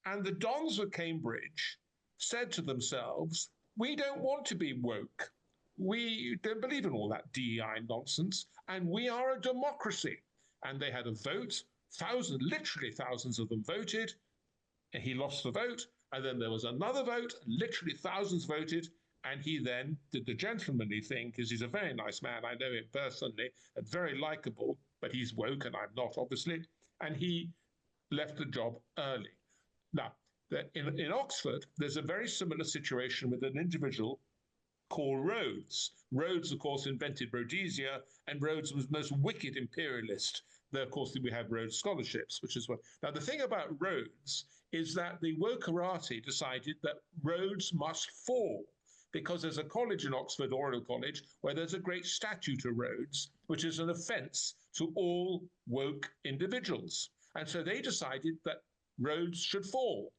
And the dons of Cambridge said to themselves, we don't want to be woke. We don't believe in all that DEI nonsense, and we are a democracy. And they had a vote, literally thousands of them voted, and he lost the vote, and then there was another vote, literally thousands voted, and he then did the gentlemanly thing, because he's a very nice man, I know him personally, and very likable, but he's woke and I'm not, obviously, and he left the job early. Now, in Oxford, there's a very similar situation with an individual called Rhodes. Rhodes, of course, invented Rhodesia, and Rhodes was the most wicked imperialist. There, of course, we have Rhodes scholarships, which is what. Now, the thing about Rhodes is that the wokerati decided that Rhodes must fall, because there's a college in Oxford, Oriel College, where there's a great statue to Rhodes, which is an offence to all woke individuals. And so they decided that Rhodes should fall.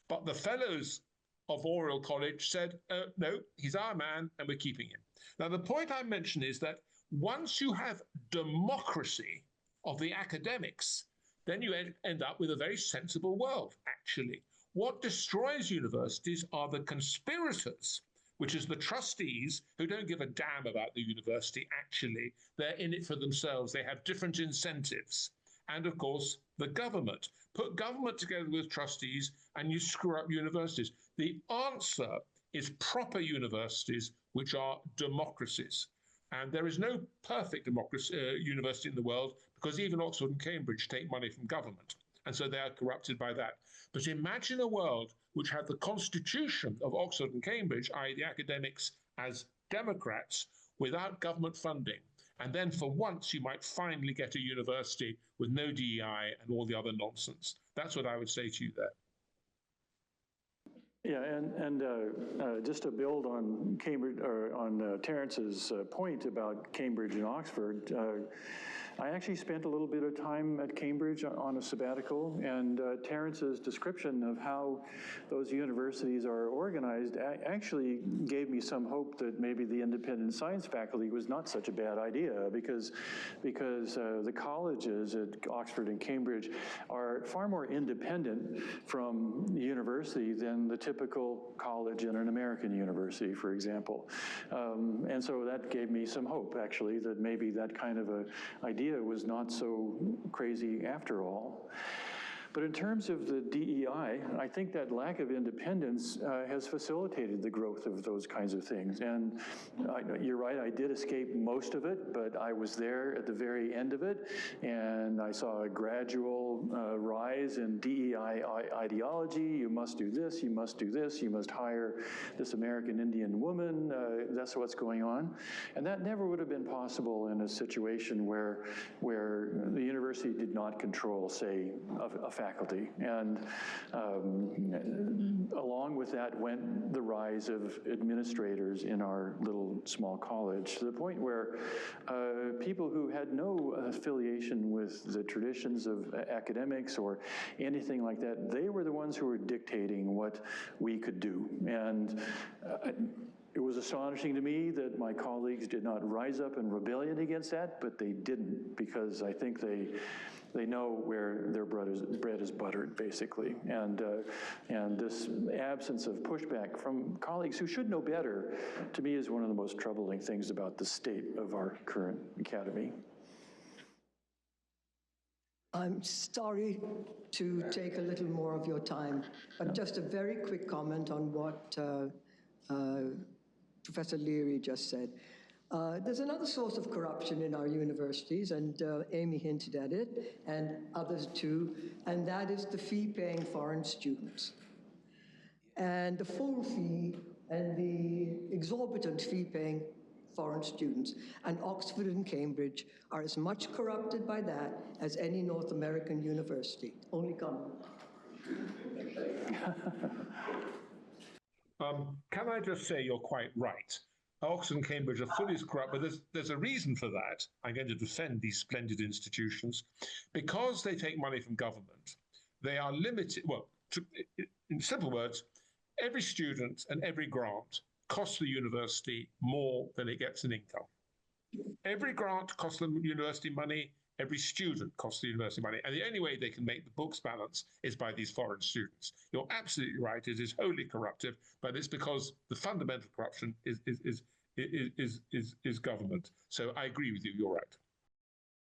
But the fellows of Oriel College said, no, he's our man and we're keeping him. Now, the point I mention is that once you have democracy of the academics, then you end up with a very sensible world, actually. What destroys universities are the conspirators, which is the trustees who don't give a damn about the university, actually. They're in it for themselves. They have different incentives. And, of course, the government. Put government together with trustees and you screw up universities. The answer is proper universities, which are democracies. And there is no perfect university in the world, because even Oxford and Cambridge take money from government. And so they are corrupted by that. But imagine a world which had the constitution of Oxford and Cambridge, i.e. the academics as democrats, without government funding. And then for once, you might finally get a university with no DEI and all the other nonsense. That's what I would say to you there.
Yeah, and just to build on Cambridge, or on Terence's point about Cambridge and Oxford, I actually spent a little bit of time at Cambridge on a sabbatical, and Terence's description of how those universities are organized actually gave me some hope that maybe the independent science faculty was not such a bad idea, because the colleges at Oxford and Cambridge are far more independent from the university than the typical college in an American university, for example. And so that gave me some hope, actually, that maybe that kind of a idea was not so crazy after all. But in terms of the DEI, I think that lack of independence has facilitated the growth of those kinds of things. And you're right, I did escape most of it, but I was there at the very end of it, and I saw a gradual rise in DEI ideology. You must do this, you must do this, you must hire this American Indian woman. That's what's going on. And that never would have been possible in a situation where the university did not control, say, a faculty. And along with that went the rise of administrators in our little small college, to the point where people who had no affiliation with the traditions of academics or anything like that, they were the ones who were dictating what we could do. And it was astonishing to me that my colleagues did not rise up in rebellion against that, but they didn't, because I think they know where their bread is buttered, basically. And this absence of pushback from colleagues who should know better, to me, is one of the most troubling things about the state of our current academy.
I'm sorry to take a little more of your time, but just a very quick comment on what Professor Leary just said. There's another source of corruption in our universities, and Amy hinted at it, and others too, and that is the fee-paying foreign students. And the full fee and the exorbitant fee-paying foreign students, and Oxford and Cambridge are as much corrupted by that as any North American university. Only comment.
Can I just say you're quite right. Oxford and Cambridge are fully corrupt, but there's a reason for that. I'm going to defend these splendid institutions. Because they take money from government, they are limited. Well, in simple words, every student and every grant costs the university more than it gets in income. Every grant costs the university money, Every student costs the university money. And the only way they can make the books balance is by these foreign students. You're absolutely right. It is wholly corruptive, but it's because the fundamental corruption is government. So I agree with you. You're right.